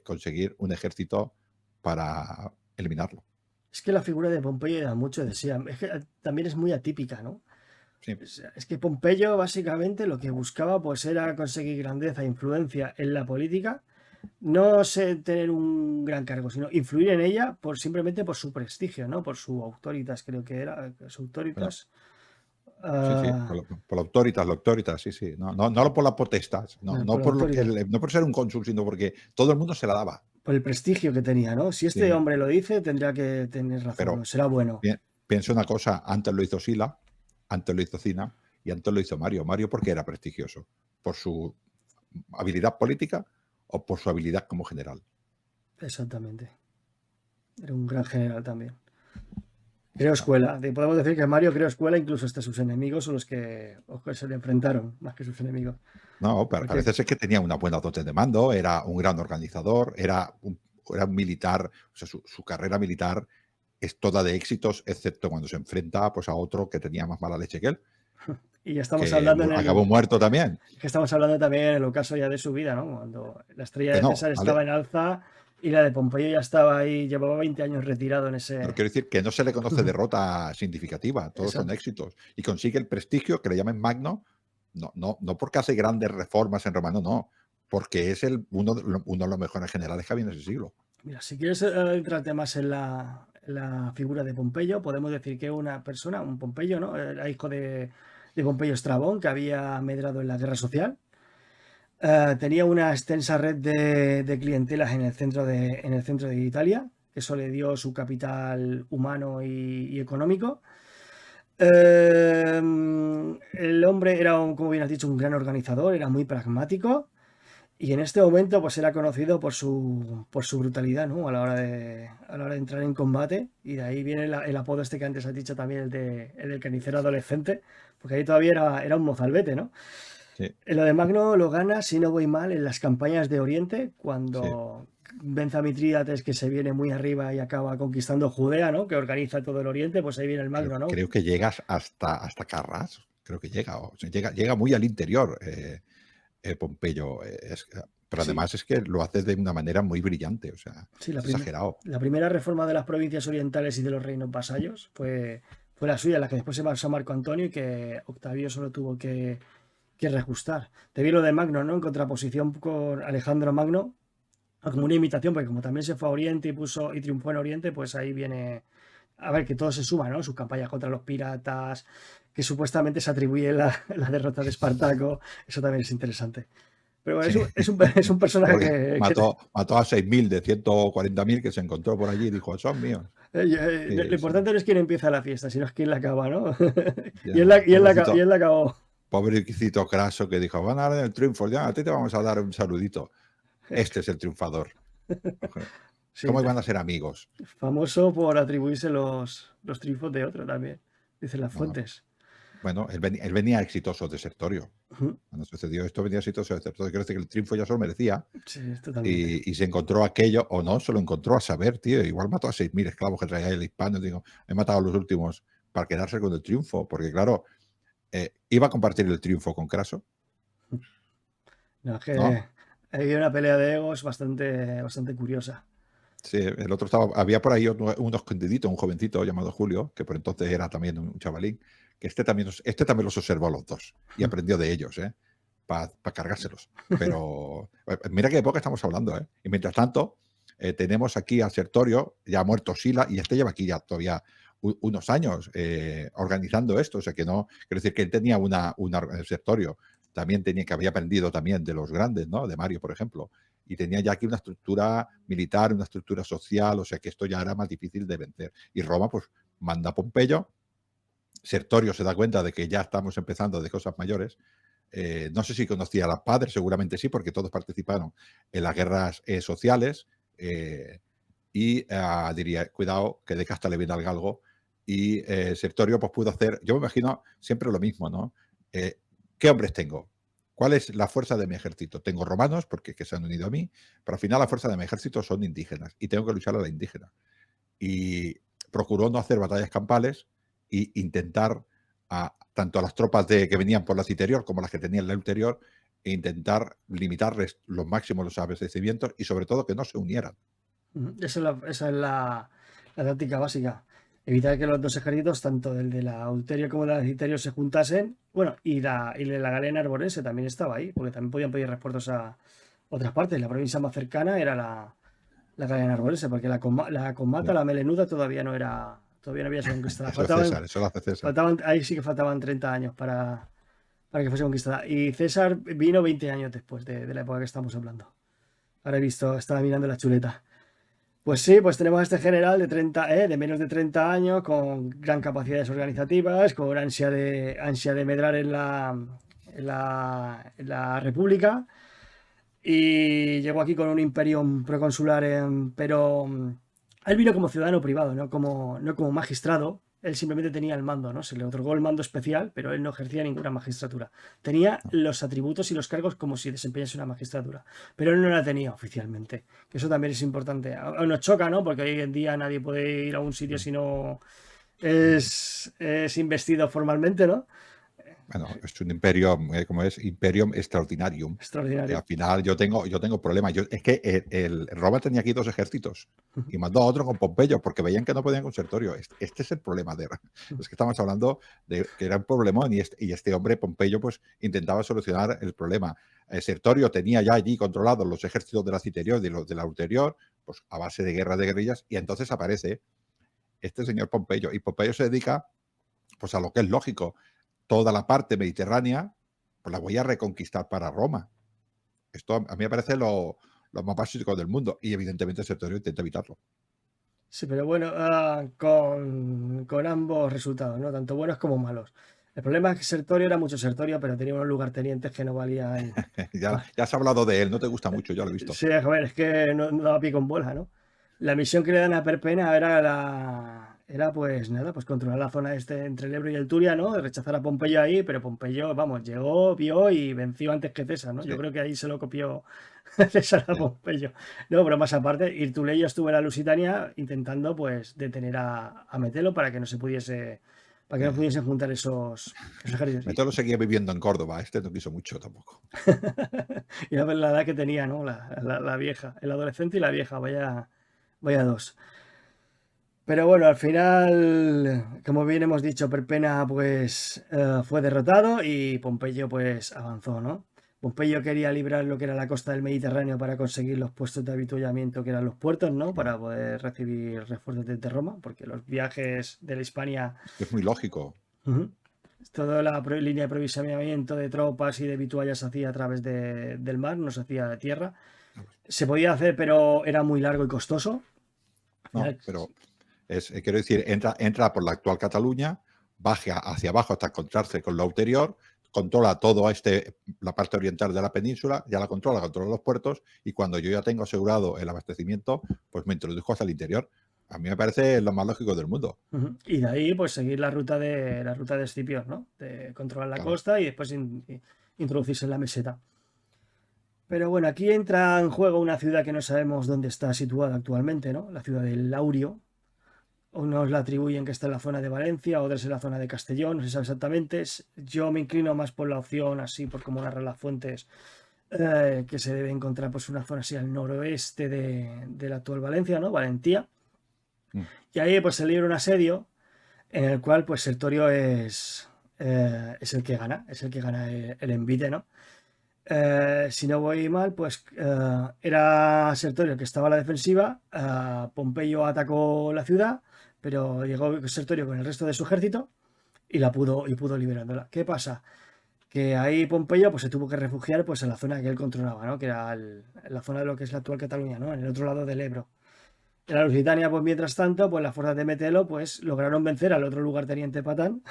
conseguir un ejército para eliminarlo. Es que la figura de Pompeyo da mucho de sí. Es que también es muy atípica, ¿no? Sí, Es que Pompeyo básicamente lo que buscaba pues era conseguir grandeza e influencia en la política, no sé tener un gran cargo, sino influir en ella simplemente por su prestigio, ¿no? Por su autoritas, creo que era, su bueno, autoritas. sí, sí, ah, por la autoritas, sí, sí. No, no, no por la potestas, no, no por la por lo que, autoridad, no por ser un cónsul, sino porque todo el mundo se la daba. por el prestigio que tenía, ¿no? Si este Sí, hombre lo dice, tendría que tener razón, ¿no? pero Será bueno. pienso una cosa, antes lo hizo Sila, antes lo hizo Cina y antes lo hizo Mario. Mario porque era prestigioso, por su habilidad política o por su habilidad como general. Exactamente. Era un gran general también. Creó Bueno, escuela. Podemos decir que Mario creó escuela, incluso hasta sus enemigos son los que se le enfrentaron, más que sus enemigos. no, Porque parece ser que tenía una buena dote de mando, era un gran organizador, era un militar, o sea, su carrera militar es toda de éxitos, excepto cuando se enfrenta pues, a otro que tenía más mala leche que él, y ya estamos que hablando acabó muerto también. que estamos hablando también en el ocaso ya de su vida, ¿no? Cuando la estrella de No, César vale, estaba en alza y la de Pompeyo ya estaba ahí, llevaba 20 años retirado en pero ese. quiero decir que no se le conoce derrota significativa, todos son Exacto. éxitos. Y consigue el prestigio que le llaman Magno, no porque hace grandes reformas en Roma, no, porque es uno de los mejores generales que había en ese siglo. Mira, si quieres entrarte más en la figura de Pompeyo, podemos decir que una persona, un Pompeyo, ¿no? Era hijo de Pompeyo Estrabón, que había medrado en la guerra social. Tenía una extensa red de clientelas en el centro de Italia, que eso le dio su capital humano y económico. El hombre era, como bien has dicho, un gran organizador, era muy pragmático y en este momento pues era conocido por su brutalidad, ¿no? A la hora de entrar en combate, y de ahí viene el apodo este que antes has dicho también, el del carnicero adolescente, porque ahí todavía era un mozalbete, ¿no? Sí, Lo de Magno lo gana, si no voy mal, en las campañas de Oriente, sí. cuando vence a Mitrídates, que se viene muy arriba y acaba conquistando Judea, ¿no? Que organiza todo el Oriente, pues ahí viene el Creo, Magno, ¿no? creo que llegas hasta Carras, creo que llega, o sea, llega muy al interior Pompeyo. Pero Sí, además es que lo haces de una manera muy brillante, o sea, sí, es exagerado. la primera reforma de las provincias orientales y de los reinos vasallos fue la suya, la que después se basó Marco Antonio y que Octavio solo tuvo que reajustar. Te vi lo de Magno, ¿no? En contraposición con Alejandro Magno, como una imitación, porque como también se fue a Oriente y triunfó en Oriente, pues ahí viene. A ver, que todo se suma, ¿no? Sus campañas contra los piratas, que supuestamente se atribuye la derrota de Espartaco, eso también es interesante. Pero bueno, Sí, es un personaje porque que mató a 6.000 de 140.000 que se encontró por allí y dijo, son míos. lo Sí, sí. importante no es quién empieza la fiesta, sino es quién la acaba, ¿no? Y él la, Ya, y él la, y él la acabó. pobrecito Craso que dijo, van a dar el triunfo, ya, a ti te vamos a dar un saludito. Este es el triunfador. Sí, ¿Cómo iban a ser amigos? famoso por atribuirse los triunfos de otro también, dicen las No, fuentes. bueno, él venía exitoso de Sertorio. Ujú. Cuando sucedió esto, venía exitoso de Sertorio. Quiero decir que el triunfo ya se lo merecía. Sí, totalmente. Y se encontró aquello, o no, se lo encontró a saber, tío. Igual mató a 6.000 esclavos que traía el hispano. Digo, he matado a los últimos para quedarse con el triunfo. Porque, claro, iba a compartir el triunfo con Craso, No, es que ¿no? hay una pelea de egos bastante, bastante curiosa. Sí, el otro estaba, había por ahí un escondidito, un jovencito llamado Julio, que por entonces era también un chavalín, que este también los observó a los dos y aprendió de ellos, ¿eh? Para cargárselos. Pero mira qué época estamos hablando, ¿eh? Y mientras tanto, tenemos aquí a Sertorio, ya ha muerto Sila, y este lleva aquí ya todavía unos años organizando esto. O sea que no, quiero decir que él tenía Sertorio también tenía, que había aprendido también de los grandes, ¿no? De Mario, por ejemplo. y tenía ya aquí una estructura militar, una estructura social, o sea que esto ya era más difícil de vencer. Y Roma pues manda a Pompeyo, Sertorio se da cuenta de que ya estamos empezando de cosas mayores. No sé si conocía a los padres, seguramente sí, porque todos participaron en las guerras sociales. Y diría, cuidado, que de casta le viene al galgo. Y Sertorio pues pudo hacer, yo me imagino siempre lo mismo, ¿no? ¿Qué hombres tengo? ¿Cuál es la fuerza de mi ejército? Tengo romanos, porque que se han unido a mí, pero al final la fuerza de mi ejército son indígenas y tengo que luchar a la indígena. Y procuró no hacer batallas campales e intentar, tanto a las tropas que venían por la interior como las que tenían la ulterior, e intentar limitarles los máximos los abastecimientos y sobre todo que no se unieran. Esa es la táctica básica. Evitar que los dos ejércitos, tanto el de la Ulterio como el de la Citerio, se juntasen. Bueno, y la Galena Arborense también estaba ahí, porque también podían pedir refuerzos a otras partes. La provincia más cercana era la Galena Arborense, porque la Comata, Sí. la Melenuda, todavía no había sido conquistada. Eso es César, eso lo hace César. Ahí sí que faltaban 30 años para que fuese conquistada. Y César vino 20 años después de la época que estamos hablando. Ahora he visto, estaba mirando la chuleta. Pues sí, pues tenemos a este general de menos de 30 años, con gran capacidades organizativas, con ansia de medrar en la República, y llegó aquí con un imperium proconsular, pero él vino como ciudadano privado, no como magistrado. Él simplemente tenía el mando, ¿no? Se le otorgó el mando especial, pero él no ejercía ninguna magistratura. Tenía No. los atributos y los cargos como si desempeñase una magistratura, pero él no la tenía oficialmente. Que eso también es importante. Nos choca, ¿no? Porque hoy en día nadie puede ir a un sitio si no es investido formalmente, ¿no? Bueno, es un imperio, como es Imperium Extraordinarium. Al Extraordinario. final yo tengo problemas. Es que Roma tenía aquí dos ejércitos y mandó a otro con Pompeyo porque veían que no podían con Sertorio. Este es el problema es que estamos hablando de que era un problemón y este hombre, Pompeyo, pues intentaba solucionar el problema. Sertorio tenía ya allí controlados los ejércitos de la Citerior y los de la Ulterior, pues a base de guerras de guerrillas, y entonces aparece este señor Pompeyo, y Pompeyo se dedica pues a lo que es lógico. Toda la parte mediterránea, pues la voy a reconquistar para Roma. Esto a mí me parece lo más básico del mundo y evidentemente Sertorio intenta evitarlo. Sí, pero bueno, con ambos resultados, ¿no? Tanto buenos como malos. El problema es que Sertorio era mucho Sertorio, pero tenía unos lugartenientes que no valían. Ya has hablado de él, no te gusta mucho, ya lo he visto. Sí, joder, es que no daba pie con bola, ¿no? La misión que le dan a Perpena era pues nada, pues controlar la zona entre el Ebro y el Turia, ¿no? De rechazar a Pompeyo ahí, pero Pompeyo, vamos, llegó, vio y venció antes que César, ¿no? Yo Sí, creo que ahí se lo copió César a sí. Pompeyo. No, pero más aparte, Irtuleyo estuvo en la Lusitania intentando pues detener a Metelo para que no pudiesen juntar esos ejércitos. Metelo seguía viviendo en Córdoba, este no quiso mucho tampoco. Y la edad que tenía, ¿no? La vieja, el adolescente y la vieja, vaya dos. Pero bueno, al final, como bien hemos dicho, Perpena pues fue derrotado y Pompeyo pues avanzó, ¿no? Pompeyo quería librar lo que era la costa del Mediterráneo para conseguir los puestos de avituallamiento que eran los puertos, ¿no? Para poder recibir refuerzos desde Roma, porque los viajes de la Hispania, Es muy lógico. toda la línea de aprovisionamiento de tropas y de vituallas se hacía a través del mar, no se hacía de tierra. Se podía hacer, pero era muy largo y costoso. No, pero quiero decir, entra por la actual Cataluña, baja hacia abajo hasta encontrarse con lo ulterior, controla todo la parte oriental de la península, ya la controla los puertos, y cuando yo ya tengo asegurado el abastecimiento, pues me introdujo hasta el interior. A mí me parece lo más lógico del mundo. Y de ahí, pues seguir la ruta de Escipión, ¿no? De controlar la Claro. costa y después introducirse en la meseta. Pero bueno, aquí entra en juego una ciudad que no sabemos dónde está situada actualmente, ¿no? La ciudad de Laurio. Unos la atribuyen que está en la zona de Valencia, otros en la zona de Castellón, no se sabe exactamente. Yo me inclino más por la opción, así por como narran las fuentes, que se debe encontrar pues una zona así al noroeste de la actual Valencia, ¿no? Valentía. Mm. Y ahí pues se libra un asedio en el cual pues Sertorio es el que gana, el envite, ¿no? Si no voy mal, pues era Sertorio el que estaba a la defensiva, Pompeyo atacó la ciudad, pero llegó Sertorio con el resto de su ejército y pudo liberándola. ¿Qué pasa? que ahí Pompeyo pues se tuvo que refugiar pues en la zona que él controlaba, ¿no? Que era la zona de lo que es la actual Cataluña, ¿no? En el otro lado del Ebro. En la Lusitania, pues mientras tanto, pues las fuerzas de Metelo pues lograron vencer al otro lugarteniente Patán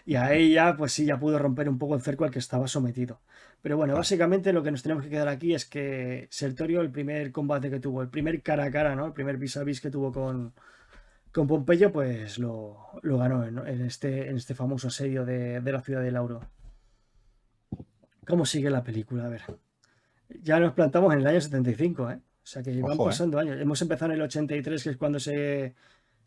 y ahí ya pues sí, ya pudo romper un poco el cerco al que estaba sometido. Pero bueno, Claro, básicamente lo que nos tenemos que quedar aquí es que Sertorio, el primer combate que tuvo, el primer cara a cara, ¿no? El primer vis a vis que tuvo con Pompeyo, pues lo ganó en este famoso asedio de la ciudad de Lauro. ¿Cómo sigue la película? A ver. Ya nos plantamos en el año 75, ¿eh? O sea que van ojo, ¿eh? pasando años. Hemos empezado en el 83, que es cuando se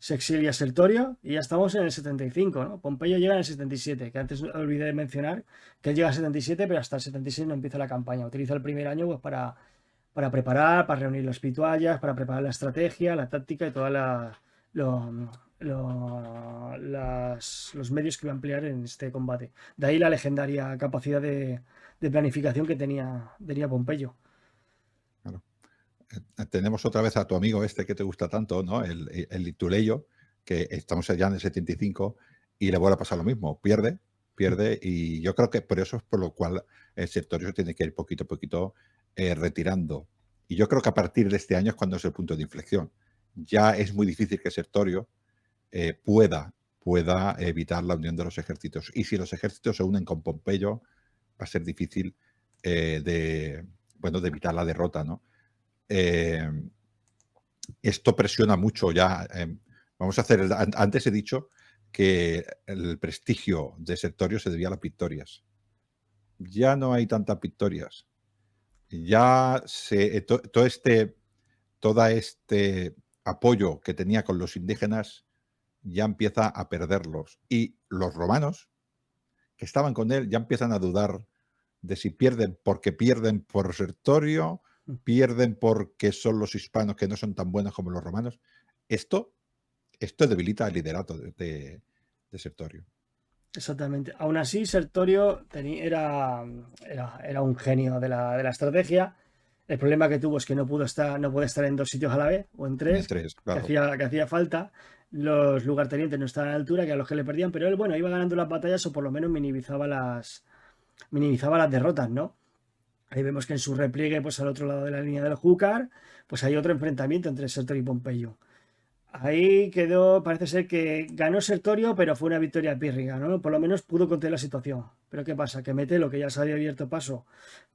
exilia Sertorio, y ya estamos en el 75, ¿no? Pompeyo llega en el 77, que antes olvidé de mencionar que él llega al 77, pero hasta el 76 no empieza la campaña. Utiliza el primer año pues, para preparar, para reunir las pituallas, para preparar la estrategia, la táctica y todos los medios que iba a emplear en este combate. De ahí la legendaria capacidad de planificación que tenía Pompeyo. Claro. Tenemos otra vez a tu amigo este que te gusta tanto, ¿no? El Ituleyo, que estamos allá en el 75 y le vuelve a pasar lo mismo. Pierde, y yo creo que por eso es por lo cual el Sertorio se tiene que ir poquito a poquito retirando. Y yo creo que a partir de este año es cuando es el punto de inflexión. Ya es muy difícil que Sertorio pueda evitar la unión de los ejércitos. Y si los ejércitos se unen con Pompeyo, va a ser difícil de evitar la derrota, ¿no? Esto presiona mucho ya. Vamos a hacer. Antes he dicho que el prestigio de Sertorio se debía a las victorias. Ya no hay tantas victorias. Ya todo este apoyo que tenía con los indígenas ya empieza a perderlos. Y los romanos que estaban con él ya empiezan a dudar de si pierden por Sertorio, pierden porque son los hispanos que no son tan buenos como los romanos. Esto debilita el liderato de Sertorio. Exactamente. Aún así, Sertorio era un genio de la estrategia. El problema que tuvo es que no puede estar en dos sitios a la vez, o en En tres, tres, que claro. hacía falta. Los lugartenientes no estaban a la altura, que a los que le perdían, pero él, bueno, iba ganando las batallas o por lo menos minimizaba las derrotas, ¿no? Ahí vemos que en su repliegue, pues al otro lado de la línea del Júcar, pues hay otro enfrentamiento entre Sertorio y Pompeyo. Ahí quedó, parece ser que ganó Sertorio, pero fue una victoria pírriga, ¿no? Por lo menos pudo contener la situación. Pero ¿qué pasa? Que Metelo, que ya se había abierto paso,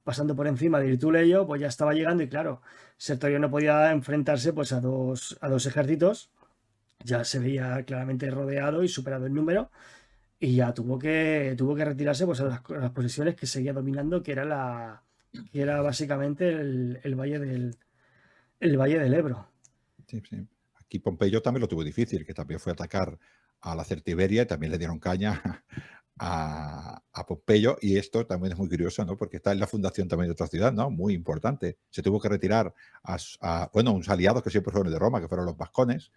pasando por encima de Ituleyo, pues ya estaba llegando y claro, Sertorio no podía enfrentarse pues a dos ejércitos, ya se veía claramente rodeado y superado en número, y ya tuvo que retirarse pues a las posesiones que seguía dominando, que era básicamente el Valle del Ebro. Sí, sí. Aquí Pompeyo también lo tuvo difícil, que también fue a atacar a la Certiberia y también le dieron caña a Pompeyo. Y esto también es muy curioso, ¿no? Porque está en la fundación también de otra ciudad, ¿no? Muy importante. Se tuvo que retirar unos aliados que siempre fueron de Roma, que fueron los vascones.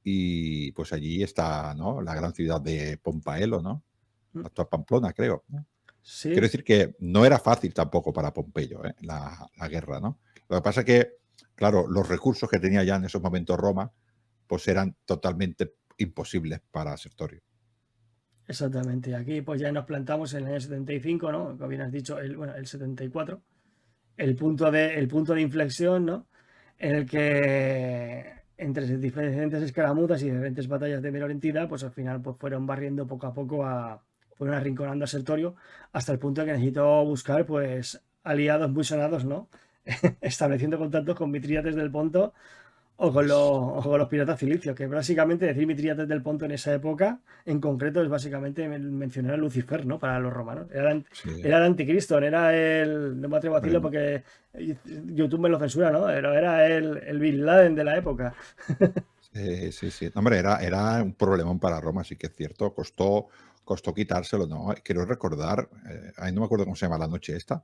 Y pues allí está, ¿no? La gran ciudad de Pompaelo, ¿no? La actual Pamplona, creo. Quiero Sí, decir que no era fácil tampoco para Pompeyo, la guerra, ¿no? Lo que pasa es que, claro, los recursos que tenía ya en esos momentos Roma, pues eran totalmente imposibles para Sertorio. exactamente. Aquí pues ya nos plantamos en el año 75, ¿no? Como bien has dicho, el 74, el punto de inflexión, ¿no? En el que entre diferentes escaramuzas y diferentes batallas de menor entidad, pues al final pues fueron barriendo poco a poco fueron arrinconando a Sertorio hasta el punto de que necesitó buscar pues aliados muy sonados, ¿no? Estableciendo contactos con Mitrídates del Ponto o con los piratas cilicios, que básicamente decir Mitrídates del Ponto en esa época, en concreto, es básicamente mencionar a Lucifer, ¿no? Para los romanos. Sí, Era el anticristo, no me atrevo a decirlo hombre, porque YouTube me lo censura, ¿no? Pero era el Bin Laden de la época. sí, sí. Hombre, era un problemón para Roma, sí que es cierto. Costó quitárselo, ¿no? Quiero recordar, ahí no me acuerdo cómo se llama la noche esta,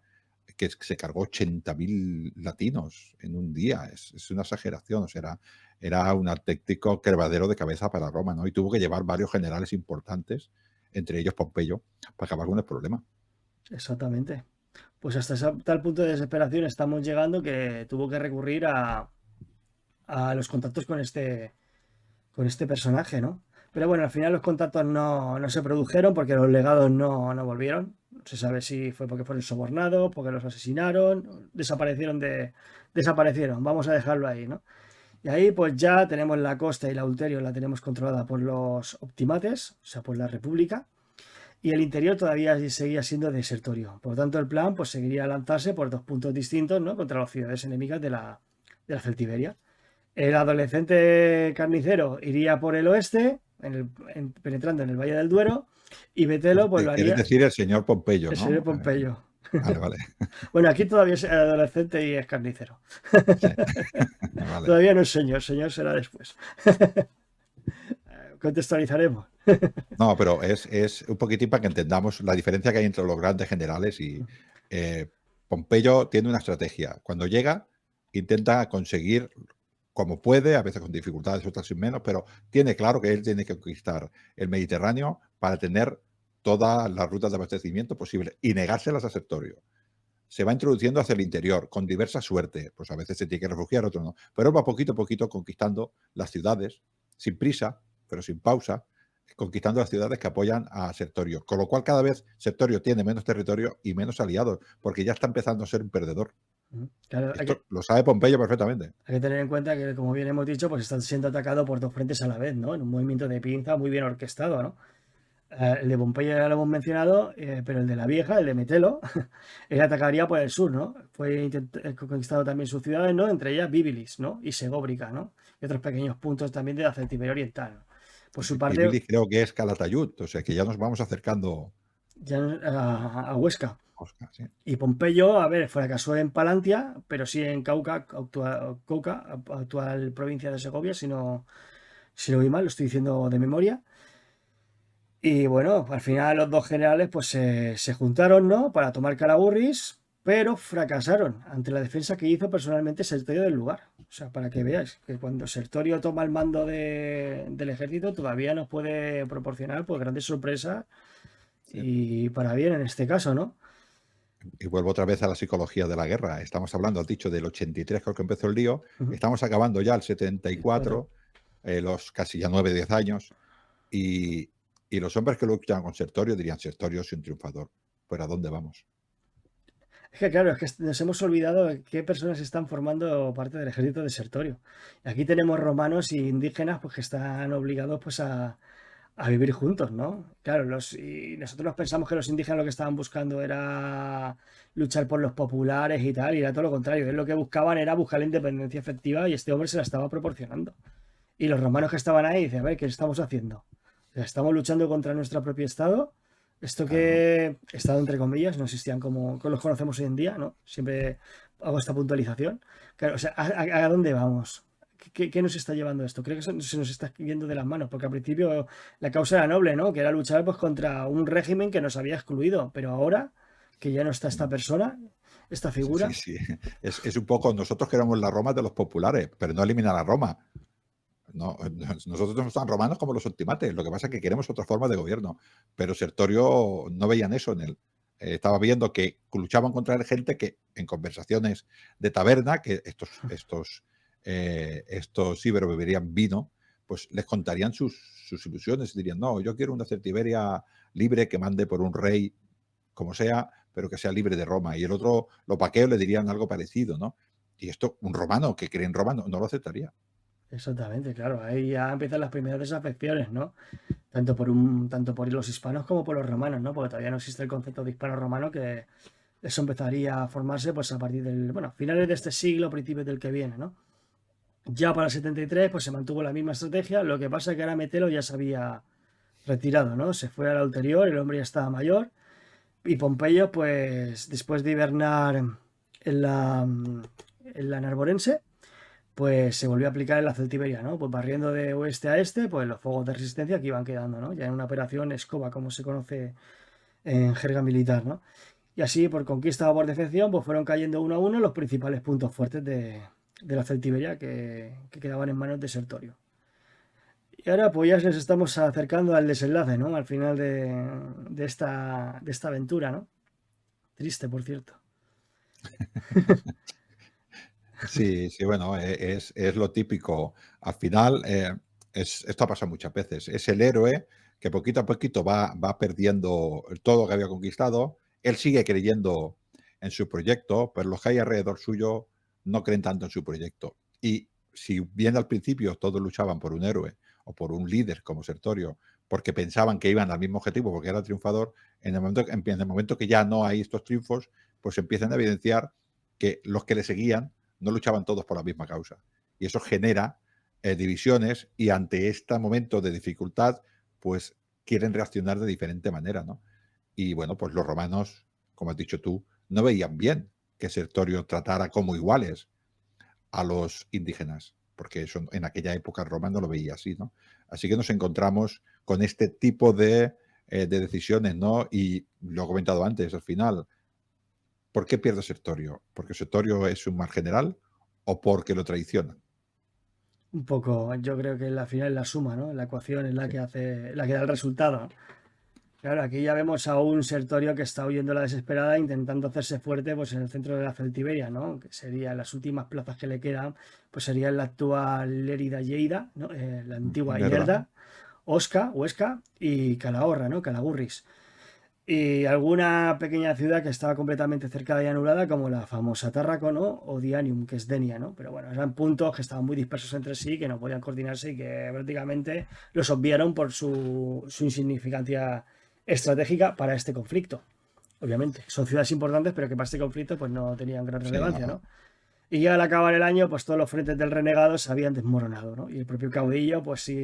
que se cargó 80.000 latinos en un día. Es una exageración, o sea, era un auténtico quebradero de cabeza para Roma, ¿no? Y tuvo que llevar varios generales importantes, entre ellos Pompeyo, para acabar con el problema. Exactamente. Pues hasta tal punto de desesperación estamos llegando que tuvo que recurrir a los contactos con este personaje, ¿no? Pero bueno, al final los contactos no se produjeron porque los legados no volvieron. se sabe si fue porque fueron sobornados, porque los asesinaron, desaparecieron, vamos a dejarlo ahí, ¿no? Y ahí pues ya tenemos la costa y la Ulterior la tenemos controlada por los Optimates, o sea, por la República, y el interior todavía seguía siendo desertorio. Por lo tanto, el plan pues seguiría lanzarse por dos puntos distintos, ¿no? Contra las ciudades enemigas de la Celtiberia. El adolescente carnicero iría por el oeste, penetrando en el Valle del Duero, y Metelo pues lo Quieres haría decir el señor Pompeyo, el señor ¿no? Pompeyo. Vale, vale. Bueno, aquí todavía es adolescente y es carnicero. Sí. Vale. Todavía no es señor, señor será después. Contextualizaremos. No, pero es un poquitín para que entendamos la diferencia que hay entre los grandes generales y Pompeyo tiene una estrategia. Cuando llega, intenta conseguir como puede, a veces con dificultades, otras sin menos, pero tiene claro que él tiene que conquistar el Mediterráneo para tener todas las rutas de abastecimiento posibles y negárselas a Sertorio. Se va introduciendo hacia el interior con diversa suerte, pues a veces se tiene que refugiar, otros no, pero va poquito a poquito conquistando las ciudades, sin prisa, pero sin pausa, conquistando las ciudades que apoyan a Sertorio, con lo cual cada vez Sertorio tiene menos territorio y menos aliados, porque ya está empezando a ser un perdedor. Claro, Esto lo sabe Pompeyo perfectamente. hay que tener en cuenta que, como bien hemos dicho, pues está siendo atacado por dos frentes a la vez, ¿no? En un movimiento de pinza muy bien orquestado, ¿no? El de Pompeyo ya lo hemos mencionado, pero el de la vieja, el de Metelo, él atacaría por el sur, ¿no? Fue conquistado también sus ciudades, ¿no? Entre ellas Bíbilis, ¿no? Y Segóbrica, ¿no? Y otros pequeños puntos también de la Celtiberia Oriental, ¿no? Por su parte, Bibili creo que es Calatayud, o sea que ya nos vamos acercando ya a Huesca. Oscar, sí. Y Pompeyo, a ver, fracasó en Palantia, pero sí en Cauca, actual provincia de Segovia, si no voy mal, lo estoy diciendo de memoria. Y bueno, al final los dos generales pues se juntaron, ¿no? Para tomar Calagurris, pero fracasaron ante la defensa que hizo personalmente Sertorio del lugar. O sea, para que veáis que cuando Sertorio toma el mando del ejército todavía nos puede proporcionar pues grandes sorpresas Sí. y para bien en este caso, ¿no? Y vuelvo otra vez a la psicología de la guerra. Estamos hablando, has dicho, del 83, creo que empezó el lío. Ujú. Estamos acabando ya el 74, los casi ya 9, 10 años. Y los hombres que luchan con Sertorio dirían, Sertorio es un triunfador. ¿Pero a dónde vamos? Es que claro, es que nos hemos olvidado de qué personas están formando parte del ejército de Sertorio. Y aquí tenemos romanos e indígenas pues que están obligados pues a vivir juntos, ¿no? Claro, y nosotros pensamos que los indígenas lo que estaban buscando era luchar por los populares y tal, y era todo lo contrario. Ellos lo que buscaban era buscar la independencia efectiva y este hombre se la estaba proporcionando. Y los romanos que estaban ahí dicen, a ver, ¿qué estamos haciendo? O sea, estamos luchando contra nuestro propio Estado. Esto Claro. que, Estado entre comillas, no existían como los conocemos hoy en día, ¿no? Siempre hago esta puntualización. Claro, o sea, ¿a dónde vamos? ¿Qué nos está llevando esto? Creo que se nos está yendo de las manos, porque al principio la causa era noble, ¿no? Que era luchar pues, contra un régimen que nos había excluido, pero ahora que ya no está esta persona, esta Sí, figura, sí. Es un poco, nosotros queremos la Roma de los populares, pero no eliminar a Roma. No, nosotros no estamos romanos como los optimates. Lo que pasa es que queremos otra forma de gobierno. Pero Sertorio no veían eso en él. Estaba viendo que luchaban contra gente que en conversaciones de taberna, que estos íberos beberían vino, pues les contarían sus ilusiones y dirían, no, yo quiero una Celtiberia libre que mande por un rey, como sea, pero que sea libre de Roma. Y el otro, los paqueos, le dirían algo parecido, ¿no? Y esto, un romano que cree en Roma no lo aceptaría. exactamente, claro, ahí ya empiezan las primeras desafecciones, ¿no? Tanto por los hispanos como por los romanos, ¿no? Porque todavía no existe el concepto de hispano-romano, que eso empezaría a formarse pues a partir finales de este siglo, principios del que viene, ¿no? Ya para el 73 pues se mantuvo la misma estrategia, lo que pasa es que ahora Metelo ya se había retirado, ¿no? Se fue a la ulterior, el hombre ya estaba mayor, y Pompeyo pues después de hibernar en la Narborense, pues se volvió a aplicar en la Celtiberia, ¿no? Pues barriendo de oeste a este, pues los fuegos de resistencia que iban quedando, ¿no? Ya en una operación escoba, como se conoce en jerga militar, ¿no? Y así, por conquista o por defección, pues fueron cayendo uno a uno los principales puntos fuertes de la Celtiberia que quedaban en manos de Sertorio. Y ahora pues ya nos estamos acercando al desenlace, ¿no? Al final de esta aventura, ¿no? Triste, por cierto. Sí, sí, bueno, es lo típico. Al final, esto ha pasado muchas veces. Es el héroe que poquito a poquito va perdiendo todo lo que había conquistado él sigue creyendo en su proyecto, pero los que hay alrededor suyo no creen tanto en su proyecto. Y si bien al principio todos luchaban por un héroe o por un líder como Sertorio, porque pensaban que iban al mismo objetivo, porque era triunfador, en el momento que ya no hay estos triunfos, pues empiezan a evidenciar que los que le seguían no luchaban todos por la misma causa. Y eso genera divisiones, y ante este momento de dificultad, pues quieren reaccionar de diferente manera, ¿no? Y bueno, pues los romanos, como has dicho tú, no veían bien que Sertorio tratara como iguales a los indígenas, porque eso en aquella época Roma no lo veía así, ¿no? Así que nos encontramos con este tipo de decisiones, ¿no? Y lo he comentado antes, al final, ¿por qué pierde Sertorio? ¿Porque Sertorio es un mal general o porque lo traicionan? Un poco, yo creo que al final la suma, ¿no? La ecuación es la Sí, que hace, la que da el resultado. Claro, aquí ya vemos a un Sertorio que está huyendo a la desesperada, intentando hacerse fuerte pues, en el centro de la Celtiberia, ¿no? Que serían las últimas plazas que le quedan, pues serían la actual Lérida Lleida, ¿no? La antigua ¿verdad? Ilerda, Osca, Huesca y Calahorra, ¿no? Calagurris. Y alguna pequeña ciudad que estaba completamente cercada y anulada, como la famosa Tárraco, ¿no? O Dianium, que es Denia, ¿no? Pero bueno, eran puntos que estaban muy dispersos entre sí, que no podían coordinarse y que prácticamente los obviaron por su insignificancia estratégica para este conflicto. Obviamente, son ciudades importantes, pero que para este conflicto pues no tenían gran Sí, relevancia, ¿no? Y ya al acabar el año, pues todos los frentes del renegado se habían desmoronado, ¿no? Y el propio caudillo, pues sí,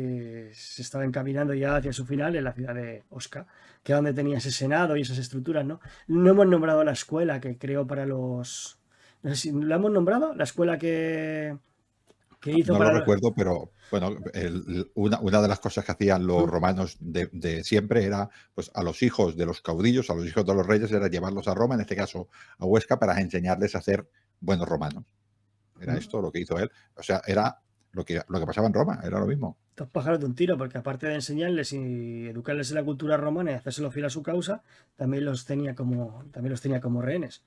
se estaba encaminando ya hacia su final en la ciudad de Osca, que es donde tenía ese senado y esas estructuras, ¿no? No hemos nombrado la escuela que creó para los... No sé si la hemos nombrado, la escuela que hizo no lo para los... recuerdo, pero bueno, una de las cosas que hacían los romanos de siempre era, pues a los hijos de los caudillos, a los hijos de los reyes, era llevarlos a Roma, en este caso a Huesca, para enseñarles a ser buenos romanos. Era esto lo que hizo él. O sea, era lo que pasaba en Roma, era lo mismo. Dos pájaros de un tiro, porque aparte de enseñarles y educarles en la cultura romana y hacérselo fiel a su causa, también los tenía como rehenes.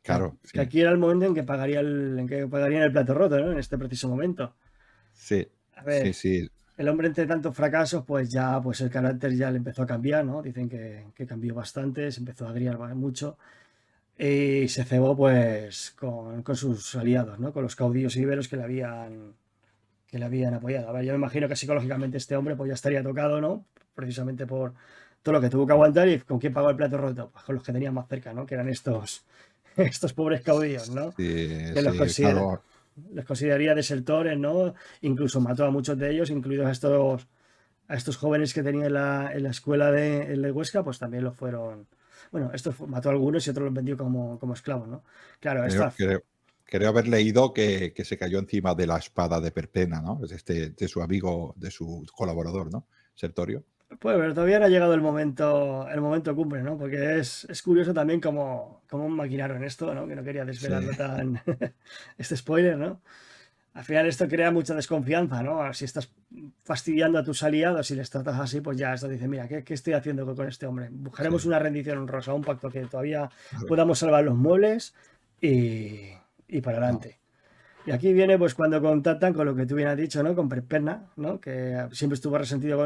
Claro, Que sí, aquí era el momento en que pagarían el plato roto, ¿no? En este preciso momento. sí, A sí, ver, sí. el hombre entre tantos fracasos, pues ya pues el carácter ya le empezó a cambiar, ¿no? Dicen que cambió bastante, se empezó a agriar mucho y se cebó pues con sus aliados, ¿no? Con los caudillos iberos que le habían apoyado. A ver, yo me imagino que psicológicamente este hombre pues ya estaría tocado, ¿no? Precisamente por todo lo que tuvo que aguantar y con quién pagó el plato roto, pues con los que tenían más cerca, ¿no? Que eran estos pobres caudillos, ¿no? Sí, Que sí, claro. los consideraría desertores, ¿no? Incluso mató a muchos de ellos, incluidos a estos jóvenes que tenía en la escuela de Huesca, pues también lo fueron. Bueno, mató a algunos y otros los vendió como esclavos, ¿no? Claro, Creo, creo, creo haber leído que se cayó encima de la espada de Perpena, ¿no? De su amigo, de su colaborador, ¿no? Sertorio. pues pero todavía no ha llegado el momento cumbre, ¿no? Porque es curioso también cómo maquinaron esto, ¿no? Que no quería Sí, desvelarlo tan. Este spoiler, ¿no? Al final esto crea mucha desconfianza, ¿no? Si estás fastidiando a tus aliados y les tratas así, pues ya esto dice, mira, ¿qué estoy haciendo con este hombre? Buscaremos sí, una rendición honrosa, un pacto que todavía claro. podamos salvar los muebles y para No, adelante. Y aquí viene pues cuando contactan con lo que tú bien has dicho, ¿no? Con Perperna, ¿no? Que siempre estuvo resentido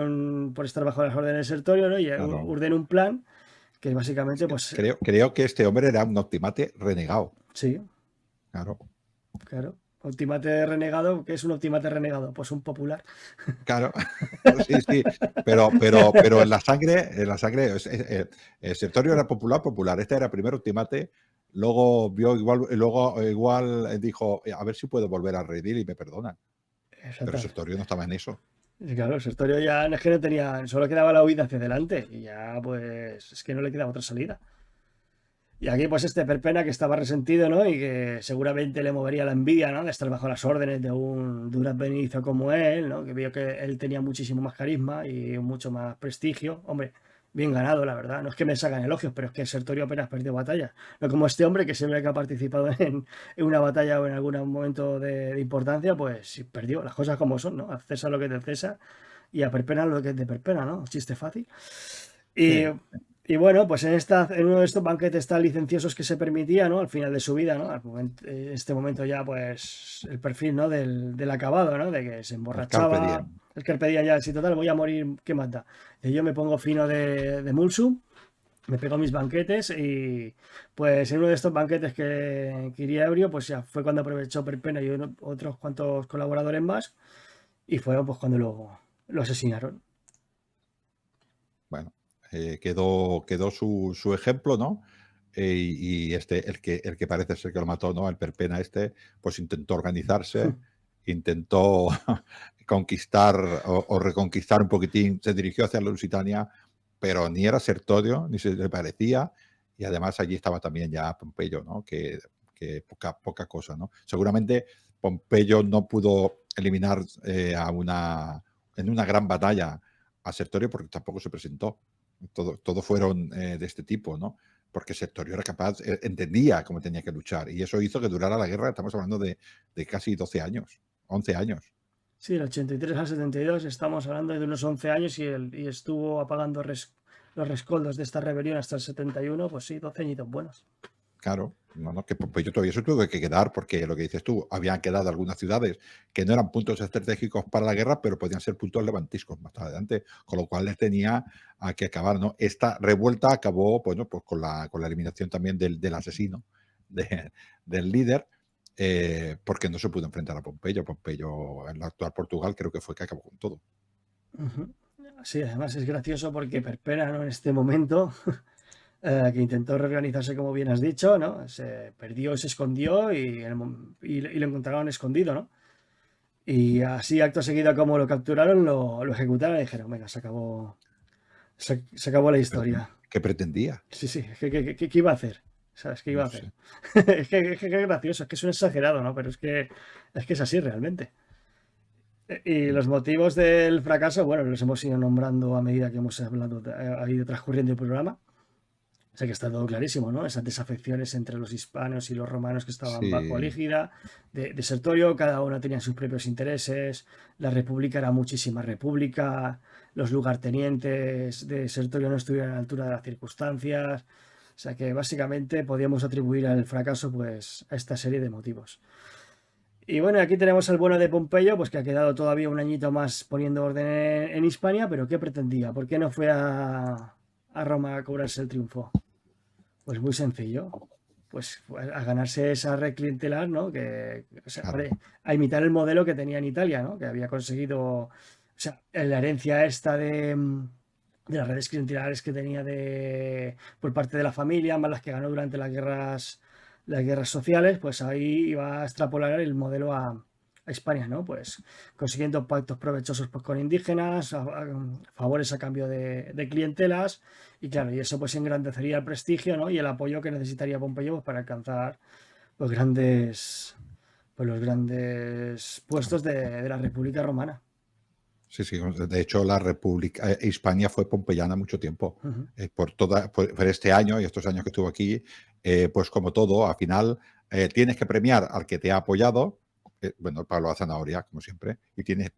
por estar bajo las órdenes del Sertorio, ¿no? Y claro. ordena un plan que básicamente, Sí, pues, creo que este hombre era un optimate renegado. sí, Claro. claro. Optimate renegado, ¿qué es un optimate renegado? Pues un popular. Claro, sí, sí, pero en la sangre, Sertorio era popular, popular. Este era primero ultimate, luego vio igual, luego igual dijo, a ver si puedo volver a redil y me perdonan. Pero Exactamente. Sertorio no estaba en eso. Y claro, Sertorio ya no es que no tenía, solo quedaba la huida hacia adelante y ya pues es que no le quedaba otra salida. Y aquí pues este Perpena que estaba resentido, ¿no? Y que seguramente le movería la envidia, ¿no? De estar bajo las órdenes de un advenedizo como él, ¿no? Que vio que él tenía muchísimo más carisma y mucho más prestigio. Hombre, bien ganado, la verdad. No es que me sacan elogios, pero es que Sertorio apenas perdió batallas. No como este hombre que siempre que ha participado en una batalla o en algún momento de importancia, pues sí perdió las cosas como son, ¿no? A César lo que es de César y a Perpena lo que es de Perpena, ¿no? Chiste fácil. Y, Sí, y bueno, pues en uno de estos banquetes tan licenciosos que se permitía, ¿no? Al final de su vida, ¿no? En este momento ya, pues, el perfil, ¿no? Del acabado, ¿no? De que se el Carpe emborrachaba. Diem. El que pedía ya, si total, voy a morir, ¿qué mata? Y yo me pongo fino de Mulsum me pegó mis banquetes y pues en uno de estos banquetes que iría ebrio, pues ya fue cuando aprovechó Perpena y otros cuantos colaboradores más y fueron pues cuando lo asesinaron. Bueno, quedó su ejemplo, ¿no? Y el que parece ser que lo mató, ¿no? El Perpena pues intentó organizarse, intentó conquistar o reconquistar un poquitín, se dirigió hacia la Lusitania, pero ni era Sertorio, ni se le parecía, y además allí estaba también ya Pompeyo, ¿no? Que poca cosa, ¿no? Seguramente Pompeyo no pudo eliminar en una gran batalla a Sertorio porque tampoco se presentó. Todo fueron de este tipo, ¿no? Porque Sertorio era capaz, entendía cómo tenía que luchar y eso hizo que durara la guerra, estamos hablando de casi 12 años, 11 años. Sí, del 83 al 72 estamos hablando de unos 11 años y estuvo apagando los rescoldos de esta rebelión hasta el 71, pues sí, 12 añitos buenos. Claro, no, que Pompeyo todavía se tuvo que quedar porque lo que dices tú, habían quedado algunas ciudades que no eran puntos estratégicos para la guerra, pero podían ser puntos levantiscos más adelante, con lo cual les tenía a que acabar, ¿no? Esta revuelta acabó, bueno, pues con la eliminación también del asesino, del líder, porque no se pudo enfrentar a Pompeyo. Pompeyo, en la actual Portugal, creo que fue que acabó con todo. Sí, además es gracioso porque Perpera, ¿no? En este momento que intentó reorganizarse como bien has dicho, ¿no? Se perdió, se escondió y lo encontraron escondido, ¿no? Y así, acto seguido, como lo capturaron, lo ejecutaron y dijeron, venga, se acabó la historia. ¿Qué pretendía? Sí, sí, ¿qué iba a hacer? ¿Sabes qué iba No a hacer? sé. Es que es gracioso, es que es un exagerado, ¿no? Pero es que es así realmente. Y los motivos del fracaso, bueno, los hemos ido nombrando a medida que hemos hablado, ha ido transcurriendo el programa. O sea que está todo clarísimo, ¿no? Esas desafecciones entre los hispanos y los romanos que estaban bajo Sí, Lígida, de Sertorio, cada uno tenía sus propios intereses, la república era muchísima república, los lugartenientes de Sertorio no estuvieron a la altura de las circunstancias, o sea que básicamente podíamos atribuir al fracaso pues a esta serie de motivos. Y bueno, aquí tenemos al bueno de Pompeyo, pues que ha quedado todavía un añito más poniendo orden en Hispania, pero ¿qué pretendía? ¿Por qué no fue a Roma a cobrarse el triunfo? Pues muy sencillo. Pues a ganarse esa red clientelar, ¿no? O sea, claro. a imitar el modelo que tenía en Italia, ¿no? Que había conseguido, o sea, la herencia esta de las redes clientelares que tenía por parte de la familia, más las que ganó durante las guerras sociales, pues ahí iba a extrapolar el modelo a España, ¿no? Pues consiguiendo pactos provechosos pues, con indígenas, favores a cambio de clientelas, y claro, y eso pues engrandecería el prestigio, ¿no? Y el apoyo que necesitaría Pompeyo pues, para alcanzar los grandes puestos de la República Romana. Sí, sí. De hecho, la República, Hispania fue pompeyana mucho tiempo. Ujú. Por este año y estos años que estuvo aquí, pues como todo, al final tienes que premiar al que te ha apoyado, bueno, Pablo a zanahoria, como siempre, y tienes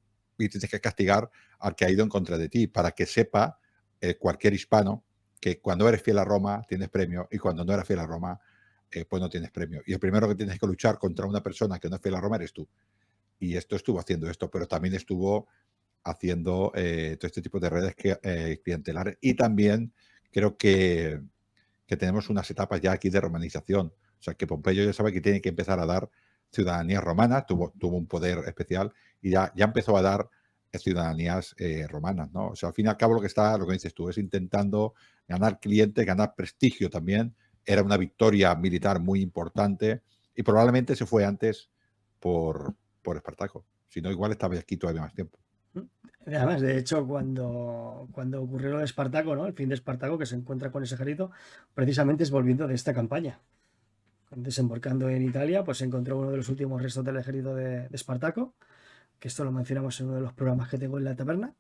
que castigar al que ha ido en contra de ti, para que sepa cualquier hispano que cuando eres fiel a Roma tienes premio y cuando no eres fiel a Roma, pues no tienes premio. Y el primero que tienes que luchar contra una persona que no es fiel a Roma eres tú. Y esto estuvo haciendo esto, pero también estuvo haciendo todo este tipo de redes clientelares. Y también creo que tenemos unas etapas ya aquí de romanización. O sea, que Pompeyo ya sabe que tiene que empezar a dar ciudadanía romana, tuvo un poder especial y ya empezó a dar ciudadanías romanas, ¿no? O sea, al fin y al cabo lo que dices tú, es intentando ganar clientes, ganar prestigio también. Era una victoria militar muy importante y probablemente se fue antes por Espartaco. Si no, igual estaba aquí todavía más tiempo. Además, de hecho, cuando ocurrió lo de Espartaco, ¿no? El fin de Espartaco, que se encuentra con ese ejército, precisamente es volviendo de esta campaña. Desembarcando en Italia, pues se encontró uno de los últimos restos del ejército de Espartaco, que esto lo mencionamos en uno de los programas que tengo en la taberna,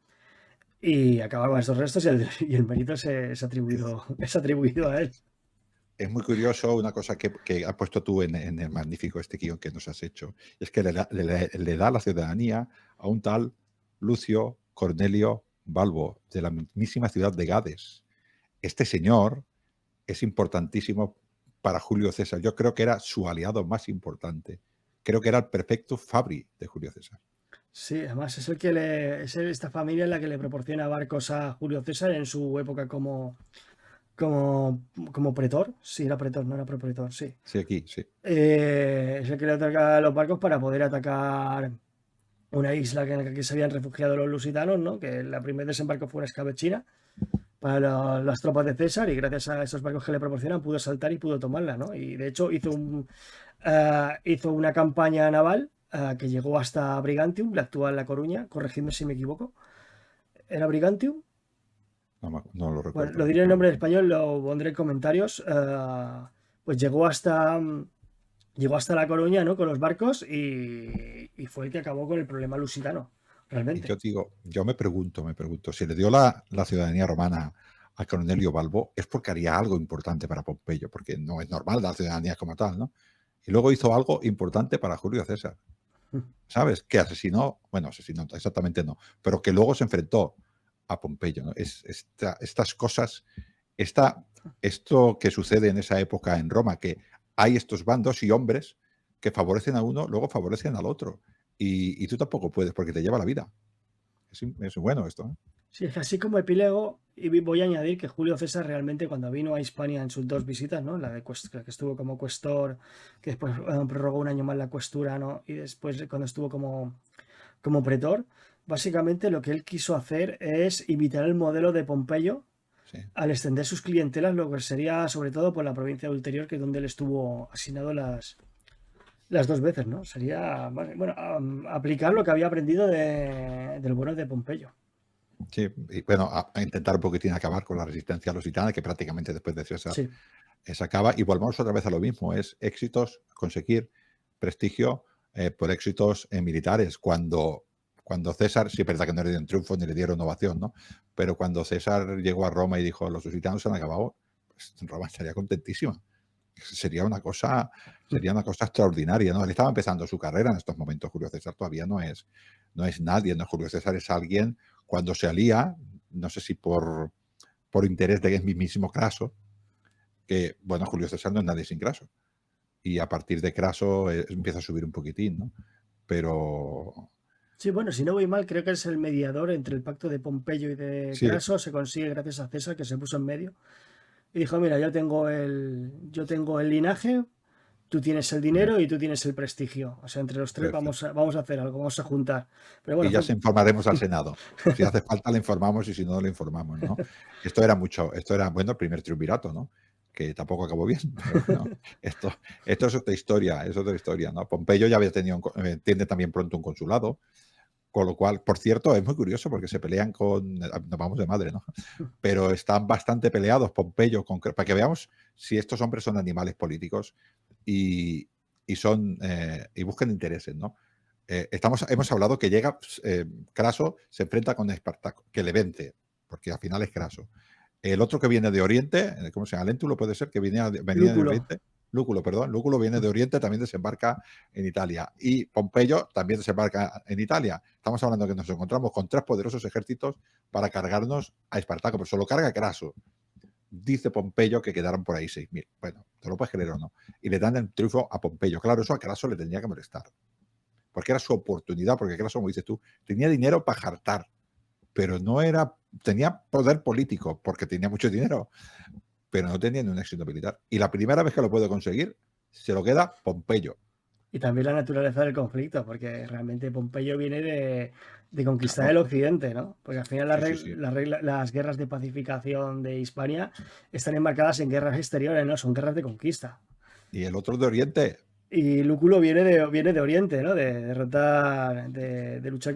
y acaba con estos restos y el mérito es atribuido a él. Es muy curioso una cosa que has puesto tú en el magnífico guión que nos has hecho. Es que le da la ciudadanía a un tal Lucio Cornelio Balbo, de la mismísima ciudad de Gades. Este señor es importantísimo para Julio César. Yo creo que era su aliado más importante. Creo que era el perfecto Fabri de Julio César. Sí, además es esta familia la que le proporciona barcos a Julio César en su época como pretor. Sí, era pretor, no era propretor, sí. Sí, aquí, sí. Es el que le otorga los barcos para poder atacar una isla en la que se habían refugiado los lusitanos, ¿no? Que el primer desembarco fue una escabechina para las tropas de César y gracias a esos barcos que le proporcionan pudo saltar y pudo tomarla, ¿no? Y de hecho hizo una campaña naval que llegó hasta Brigantium, la actual La Coruña, corregidme si me equivoco. ¿Era Brigantium? No lo Bueno, recuerdo. lo diré en nombre en español, lo pondré en comentarios. Pues llegó hasta La Coruña, ¿no? Con los barcos y fue el que acabó con el problema lusitano, Y realmente. yo digo, yo me pregunto, si le dio la ciudadanía romana a Cornelio Balbo, es porque haría algo importante para Pompeyo, porque no es normal la ciudadanía como tal, ¿no? Y luego hizo algo importante para Julio César, ¿sabes? Que asesinó, bueno, asesinó, exactamente no, pero que luego se enfrentó a Pompeyo, ¿no? Estas cosas, esto que sucede en esa época en Roma, que hay estos bandos y hombres que favorecen a uno, luego favorecen al otro. Y tú tampoco puedes, porque te lleva la vida. Es bueno esto, ¿eh? Sí, es que así como epílogo, y voy a añadir que Julio César realmente cuando vino a Hispania en sus dos visitas, ¿no? La que estuvo como cuestor, que después prorrogó un año más la cuestura, ¿no? Y después cuando estuvo como pretor, básicamente lo que él quiso hacer es imitar el modelo de Pompeyo Sí. al extender sus clientelas, lo que sería sobre todo por la provincia de Ulterior, que es donde él estuvo asignado las dos veces, ¿no? Sería, bueno, aplicar lo que había aprendido del bueno de Pompeyo. Sí, y bueno, a intentar un poquitín acabar con la resistencia lusitana, que prácticamente después de César Sí. se acaba. Y volvamos otra vez a lo mismo, es éxitos, conseguir prestigio por éxitos militares. Cuando César, sí es verdad que no le dieron triunfo ni le dieron ovación, ¿no? Pero cuando César llegó a Roma y dijo, los lusitanos se han acabado, pues Roma estaría contentísima. Sería una cosa extraordinaria, ¿no? Él estaba empezando su carrera en estos momentos. Julio César todavía no es nadie, ¿no? Julio César es alguien cuando se alía, no sé si por interés de mismísimo Craso, que, bueno, Julio César no es nadie sin Craso. Y a partir de Craso empieza a subir un poquitín, ¿no? Pero Sí, bueno, si no voy mal, creo que es el mediador entre el pacto de Pompeyo y de sí, Craso. Se consigue gracias a César, que se puso en medio. Y dijo, mira, yo tengo el linaje, tú tienes el dinero y tú tienes el prestigio. O sea, entre los tres vamos perfecto. a, vamos a hacer algo, vamos a juntar. Pero Y bueno, ya se informaremos al Senado. Si hace falta, le informamos y si no, no le informamos, ¿no? Esto era, bueno, el primer triunvirato, ¿no? Que tampoco acabó bien, pero bueno, esto es otra historia, ¿no? Pompeyo ya había tenido, tiene también pronto un consulado, con lo cual, por cierto, es muy curioso porque se pelean nos vamos de madre, ¿no? Pero están bastante peleados Pompeyo, para que veamos si estos hombres son animales políticos y, y buscan intereses, ¿no? Hemos hablado que llega Craso, se enfrenta con Espartaco, que le vence, porque al final es Craso. El otro que viene de Oriente, ¿cómo se llama? Léntulo puede ser, que venía de Lúculo. Oriente. Lúculo, perdón. Lúculo viene de Oriente, también desembarca en Italia. Y Pompeyo también desembarca en Italia. Estamos hablando que nos encontramos con tres poderosos ejércitos para cargarnos a Espartaco, pero solo carga Craso. Dice Pompeyo que quedaron por ahí 6.000. Bueno, te lo puedes creer o no. Y le dan el triunfo a Pompeyo. Claro, eso a Craso le tendría que molestar. Porque era su oportunidad, porque Craso, como dices tú, tenía dinero para jartar, pero tenía poder político, porque tenía mucho dinero, pero no tenía ni un éxito militar. Y la primera vez que lo puede conseguir, se lo queda Pompeyo. Y también la naturaleza del conflicto, porque realmente Pompeyo viene de conquistar el Claro, occidente, ¿no? Porque al final sí, sí, sí. las guerras de pacificación de Hispania están enmarcadas en guerras exteriores, ¿no? Son guerras de conquista. Y el otro de Oriente, Y Lúculo viene de Oriente, ¿no? De derrotar, de luchar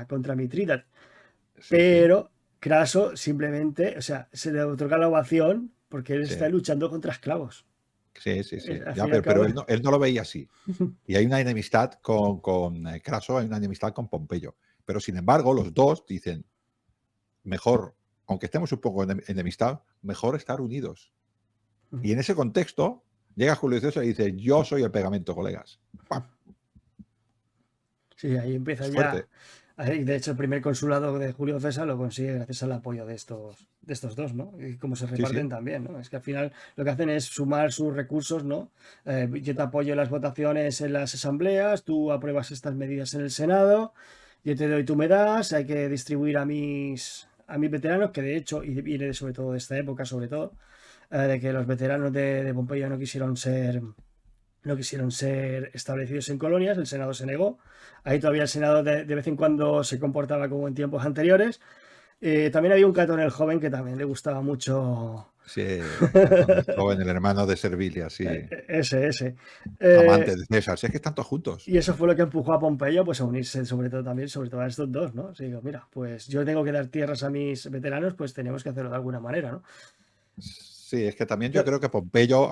contra Mitrídates. sí, sí, Pero Craso simplemente, o sea, se le otorga la ovación porque él sí, está luchando contra esclavos. sí, sí, sí. Al Ya, fin y al pero cabo, él no lo veía así. Y hay una enemistad con Craso, hay una enemistad con Pompeyo. Pero sin embargo, los dos dicen, mejor, aunque estemos un poco en enemistad, mejor estar unidos. Y en ese contexto, llega Julio César y dice, yo soy el pegamento, colegas. ¡Pam! sí, ahí empieza Es ya. fuerte. De hecho, el primer consulado de Julio César lo consigue gracias al apoyo de estos dos, ¿no? Y cómo se Sí, reparten sí. también, ¿no? Es que al final lo que hacen es sumar sus recursos, ¿no? Yo te apoyo en las votaciones en las asambleas, tú apruebas estas medidas en el Senado, yo te doy, tú me das, hay que distribuir a mis veteranos, que de hecho, y viene sobre todo de esta época, sobre todo, de que los veteranos de Pompeyo no quisieron ser establecidos en colonias, el Senado se negó. Ahí todavía el Senado de vez en cuando se comportaba como en tiempos anteriores. También había un Catón el joven que también le gustaba mucho. Sí, Catón el joven, el hermano de Servilia, sí, Ese. amante Eh, de César. Si es que están todos juntos. y eso fue lo que empujó a Pompeyo pues, a unirse sobre todo también, sobre todo a estos dos, ¿no? Así que, mira, pues yo tengo que dar tierras a mis veteranos, pues tenemos que hacerlo de alguna manera, ¿no? Sí, es que también yo Yo- creo que Pompeyo,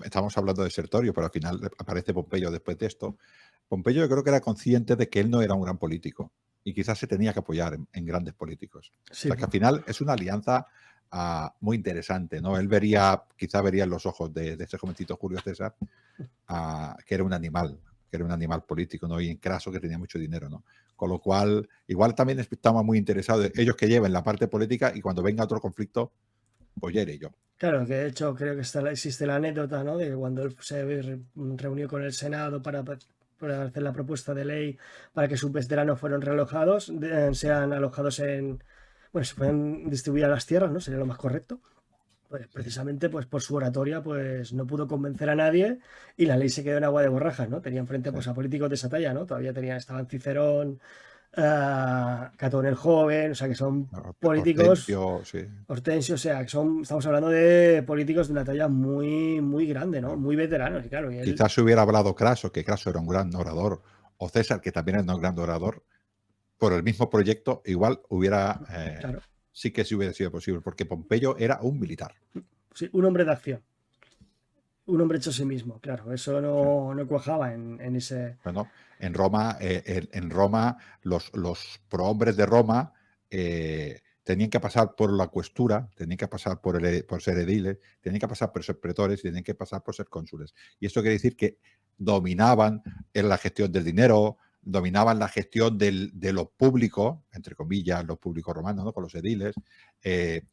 estamos hablando de Sertorio, pero al final aparece Pompeyo después de esto. Pompeyo yo creo que era consciente de que él no era un gran político y quizás se tenía que apoyar en grandes políticos. O sí, sea que al final es una alianza muy interesante, ¿no? Él quizá vería en los ojos de ese jovencito Julio César que era un animal político, ¿no? Y en Craso que tenía mucho dinero, ¿no? Con lo cual, igual también estaba muy interesado ellos que lleven la parte política y cuando venga otro conflicto, pues ya iré yo. claro, que de hecho creo que existe la anécdota, ¿no? De que cuando él se reunió con el Senado para hacer la propuesta de ley para que sus veteranos fueran realojados, sean alojados bueno, se pueden distribuir a las tierras, ¿no? Sería lo más correcto. Pues Sí. precisamente pues por su oratoria pues no pudo convencer a nadie y la ley se quedó en agua de borrajas, ¿no? Tenía enfrente Sí. pues a políticos de esa talla, ¿no? Todavía estaban Cicerón, Catón el joven, o sea que son políticos, Hortensio, sí. Hortensio, o sea que estamos hablando de políticos de una talla muy, muy grande, ¿no? Claro. Muy veteranos, y claro, y él, Quizás si hubiera hablado Craso, que Craso era un gran orador, o César, que también era un gran orador, por el mismo proyecto, igual claro, sí que sí hubiera sido posible, porque Pompeyo era un militar. sí, un hombre de acción, un hombre hecho a sí mismo, claro, eso Sí. no cuajaba en ese. Bueno, en Roma los prohombres de Roma tenían que pasar por la questura, tenían que pasar por ser ediles, tenían que pasar por ser pretores y tenían que pasar por ser cónsules. Y esto quiere decir que dominaban en la gestión del dinero, dominaban la gestión de lo público, entre comillas, los públicos romanos, ¿no? Con los ediles,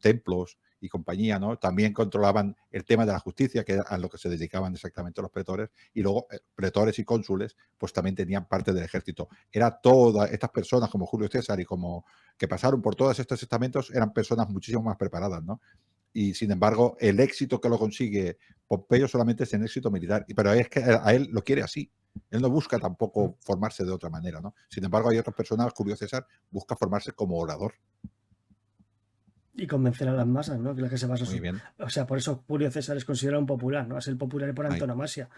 templos y compañía, ¿no? También controlaban el tema de la justicia, que era a lo que se dedicaban exactamente los pretores, y luego pretores y cónsules pues también tenían parte del ejército. Era todas estas personas como Julio César y como que pasaron por todos estos estamentos eran personas muchísimo más preparadas, ¿no? Y sin embargo, el éxito que lo consigue Pompeyo solamente es en éxito militar, pero es que a él lo quiere así. Él no busca tampoco formarse de otra manera, ¿no? Sin embargo, hay otras personas, Julio César busca formarse como orador. Y convencer a las masas, ¿no? Que es lo que se basa Muy bien. O sea, por eso Julio César es considerado un popular, ¿no? Es el popular por Ahí. antonomasia.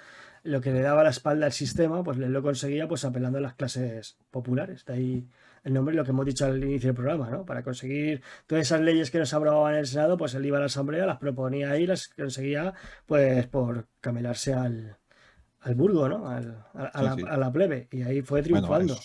Lo que le daba la espalda al sistema, pues él lo conseguía pues apelando a las clases populares. De ahí el nombre y lo que hemos dicho al inicio del programa, ¿no? Para conseguir todas esas leyes que nos aprobaban en el Senado, pues él iba a la Asamblea, las proponía ahí, las conseguía pues por camelarse al burgo, ¿no? Sí, sí. A la plebe. Y ahí fue Bueno, triunfando.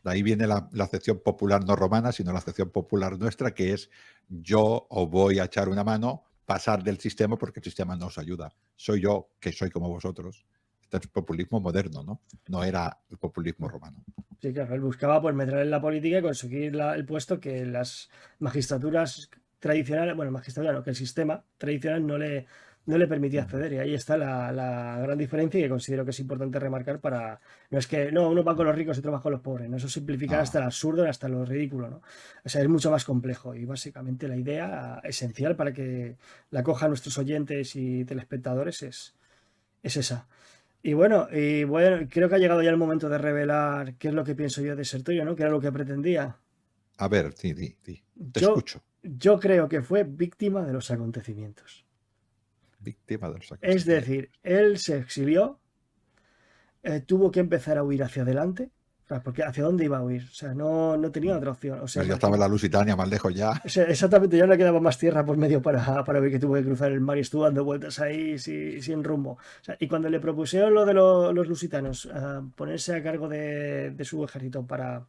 de ahí viene la acepción popular no romana, sino la acepción popular nuestra, que es yo os voy a echar una mano, pasar del sistema porque el sistema no os ayuda. Soy yo que soy como vosotros. Este es populismo moderno, ¿no? No era el populismo romano. Sí, claro, él buscaba pues meter en la política y conseguir el puesto que las magistraturas tradicionales, bueno, magistratura no, que el sistema tradicional no le permitía acceder. Y ahí está la gran diferencia y que considero que es importante remarcar para. No es que, no, uno va con los ricos y otro va con los pobres, ¿no? Eso simplifica hasta Ah, el absurdo, hasta lo ridículo, ¿no? O sea, es mucho más complejo y básicamente la idea esencial para que la cojan nuestros oyentes y telespectadores es esa. Y bueno, creo que ha llegado ya el momento de revelar qué es lo que pienso yo de Sertorio, ¿no? Que era lo que pretendía. a ver, sí, te Yo, escucho. yo creo que fue víctima de los acontecimientos. Víctima de los Es acontecimientos. decir, él se exilió, tuvo que empezar a huir hacia adelante, o sea, porque ¿hacia dónde iba a huir? O sea, no tenía otra opción. O sea, Pues ya estaba en la Lusitania, más lejos ya. exactamente, ya no le quedaba más tierra por medio para ver que tuvo que cruzar el mar y estuvo dando vueltas ahí sin rumbo. O sea, y cuando le propusieron lo de los lusitanos, ponerse a cargo de su ejército para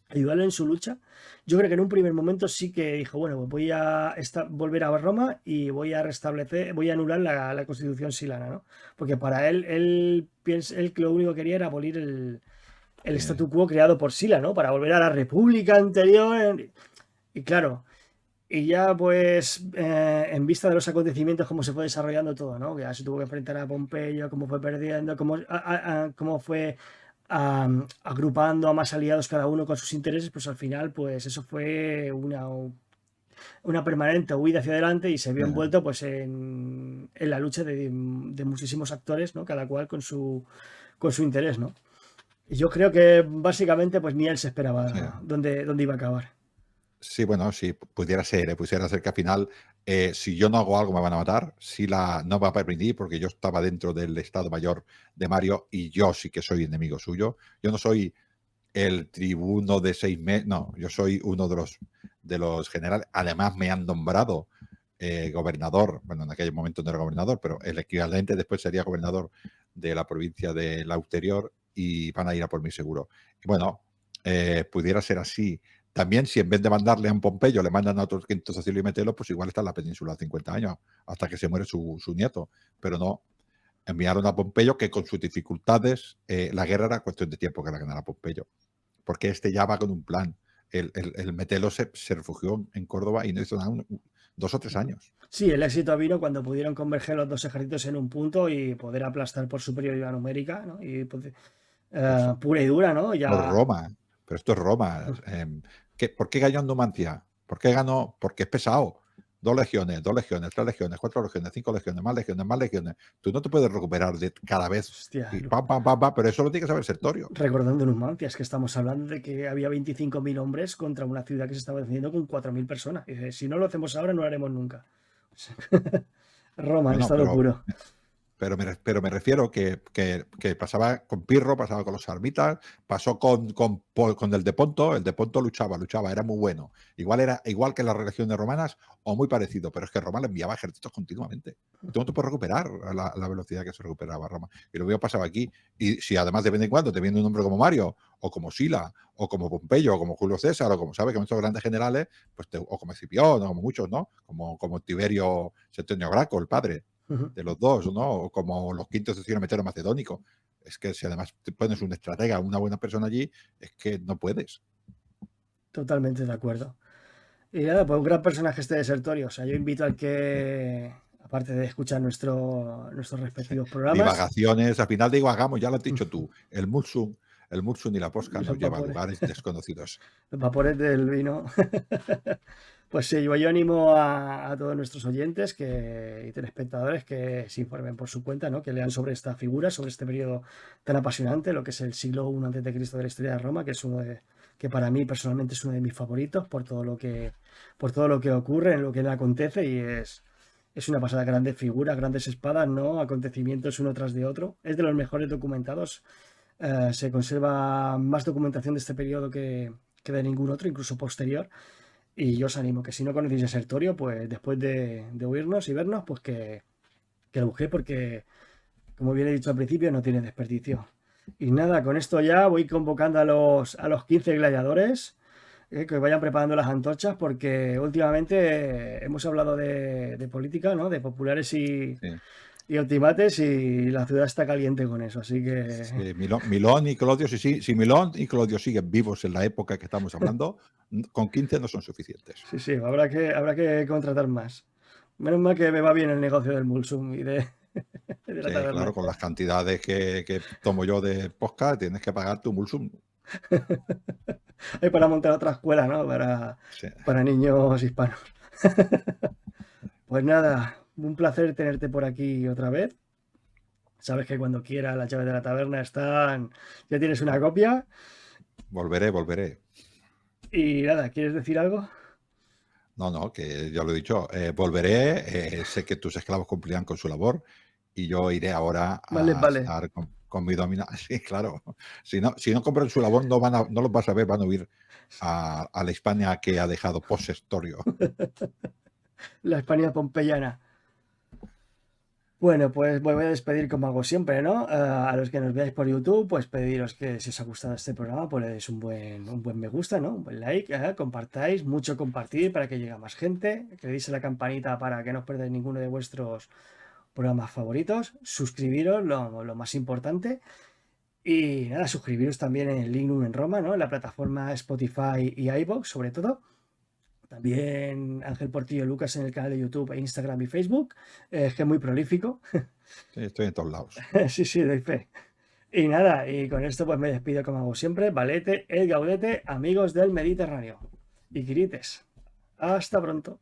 ayudarle en su lucha, yo creo que en un primer momento sí que dijo, bueno, pues voy a volver a Roma y voy a anular la constitución silana, ¿no? Porque para él lo único que quería era abolir el statu quo creado por Sila, ¿no? Para volver a la república anterior. Y claro, y ya pues en vista de los acontecimientos, cómo se fue desarrollando todo, ¿no? Que ya se tuvo que enfrentar a Pompeyo, cómo fue perdiendo, cómo fue agrupando a más aliados cada uno con sus intereses, pues al final pues eso fue una permanente huida hacia adelante y se vio Eh, envuelto pues en la lucha de muchísimos actores, ¿no? Cada cual con su interés, ¿no? Y yo creo que básicamente pues ni él se sí. esperaba dónde iba a acabar. Sí, bueno, sí, pudiera ser que al final, si yo no hago algo me van a matar, si la no va a permitir, porque yo estaba dentro del Estado Mayor de Mario y yo sí que soy enemigo suyo. Yo no soy el tribuno de 6 meses, no, yo soy uno de los generales. Además me han nombrado gobernador, bueno, en aquel momento no era gobernador, pero el equivalente después sería gobernador de la provincia de la Ulterior y van a ir a por mí seguro. Y bueno, pudiera ser así. También si en vez de mandarle a un Pompeyo le mandan a otro quinto Cecilio y Metelo, pues igual está en la península 50 años, hasta que se muere su nieto. Pero no, enviaron a Pompeyo, que con sus dificultades, la guerra era cuestión de tiempo que la ganara Pompeyo, porque este ya va con un plan. El Metelo se refugió en Córdoba y no hizo nada 2 o 3 años. Sí, el éxito vino cuando pudieron converger los dos ejércitos en un punto y poder aplastar por superioridad numérica, ¿no? Y Pues pura y dura, ¿no? por Ya. Roma, pero esto es Roma. ¿Por qué ganó en Numancia? ¿Por qué ganó? Porque es pesado. 2 legiones, 2 legiones, 3 legiones, 4 legiones, 5 legiones, más legiones, más legiones. Tú no te puedes recuperar de cada vez. Hostia, Y pam, pam, pam, pam, pero eso lo tiene que saber Sertorio. recordando Numancia, es que estamos hablando de que había 25.000 hombres contra una ciudad que se estaba defendiendo con 4.000 personas. Y dice, si no lo hacemos ahora, no lo haremos nunca. Roma, en Bueno, estado puro. pero me refiero que pasaba con Pirro, pasaba con los sarmitas, pasó con el de Ponto luchaba, era muy bueno. Era igual que las religiones romanas o muy parecido, pero es que Roma le enviaba ejércitos continuamente. Y tú no te puedes recuperar a la velocidad que se recuperaba Roma. Y lo mismo pasaba aquí. Y si además de vez en cuando te viene un hombre como Mario, o como Sila, o como Pompeyo, o como Julio César, o como sabes que son estos grandes generales, pues o como Escipión, o como muchos, ¿no? Como Tiberio Septimio Graco, el padre de los dos, ¿no? O como los quintos de metero macedónico. Es que si además te pones un estratega, una buena persona allí, es que no puedes. Totalmente de acuerdo. Y nada, pues un gran personaje este desertorio. O sea, yo invito al que, aparte de escuchar nuestros respectivos programas, Divagaciones, al final digo, hagamos, ya lo has dicho tú, el Mursum y la Posca los nos lleva a vapores, lugares desconocidos. los vapores del vino. Pues sí, yo animo a todos nuestros oyentes y telespectadores que se informen por su cuenta, ¿no? Que lean sobre esta figura, sobre este periodo tan apasionante, lo que es el siglo I a.C. de la historia de Roma, que es que para mí personalmente es uno de mis favoritos por todo lo que ocurre, en lo que le acontece y es una pasada, grandes figuras, grandes espadas, ¿no? Acontecimientos uno tras de otro. Es de los mejores documentados. Se conserva más documentación de este periodo que de ningún otro, incluso posterior. Y yo os animo que si no conocéis a Sertorio, pues después de oírnos y vernos, pues que lo busquéis porque, como bien he dicho al principio, no tiene desperdicio. Y nada, con esto ya voy convocando a los 15 gladiadores que vayan preparando las antorchas porque últimamente hemos hablado de política, ¿no? De populares Sí. y ultimates y la ciudad está caliente con eso. Así que Sí, Milón y Clodio, si Milón y Clodio siguen vivos en la época que estamos hablando, con 15 no son suficientes. sí, habrá que contratar más. Menos mal que me va bien el negocio del Mulsum y de la Sí, taberna. claro, con las cantidades que tomo yo de podcast, tienes que pagar tu Mulsum. Hay para montar otra escuela, ¿no? Sí. Para niños hispanos. Pues nada, un placer tenerte por aquí otra vez. Sabes que cuando quieras las llaves de la taberna están, ya tienes una copia. Volveré. Y nada, ¿quieres decir algo? No, que ya lo he dicho, volveré, sé que tus esclavos cumplirán con su labor y yo iré ahora Más les a vale. estar con mi domina. Sí, claro. Si no cumplen su labor, no los vas a ver, van a huir a la Hispania que ha dejado posestorio. La España pompeyana. Bueno, pues voy a despedir como hago siempre, ¿no? A los que nos veáis por YouTube, pues pediros que si os ha gustado este programa, pues le deis un buen me gusta, ¿no? Un buen like, compartáis, mucho compartir para que llegue a más gente, que le deis a la campanita para que no os perdáis ninguno de vuestros programas favoritos, suscribiros, lo más importante, y nada, suscribiros también en Lignum en Roma, ¿no? En la plataforma Spotify y iVoox, sobre todo. También Ángel Portillo Lucas en el canal de YouTube, Instagram y Facebook. Es que es muy prolífico. Sí, estoy en todos lados. Sí, sí, doy fe. Y nada, y con esto pues me despido como hago siempre. Valete, el Gaudete, amigos del Mediterráneo. Y Quirites. Hasta pronto.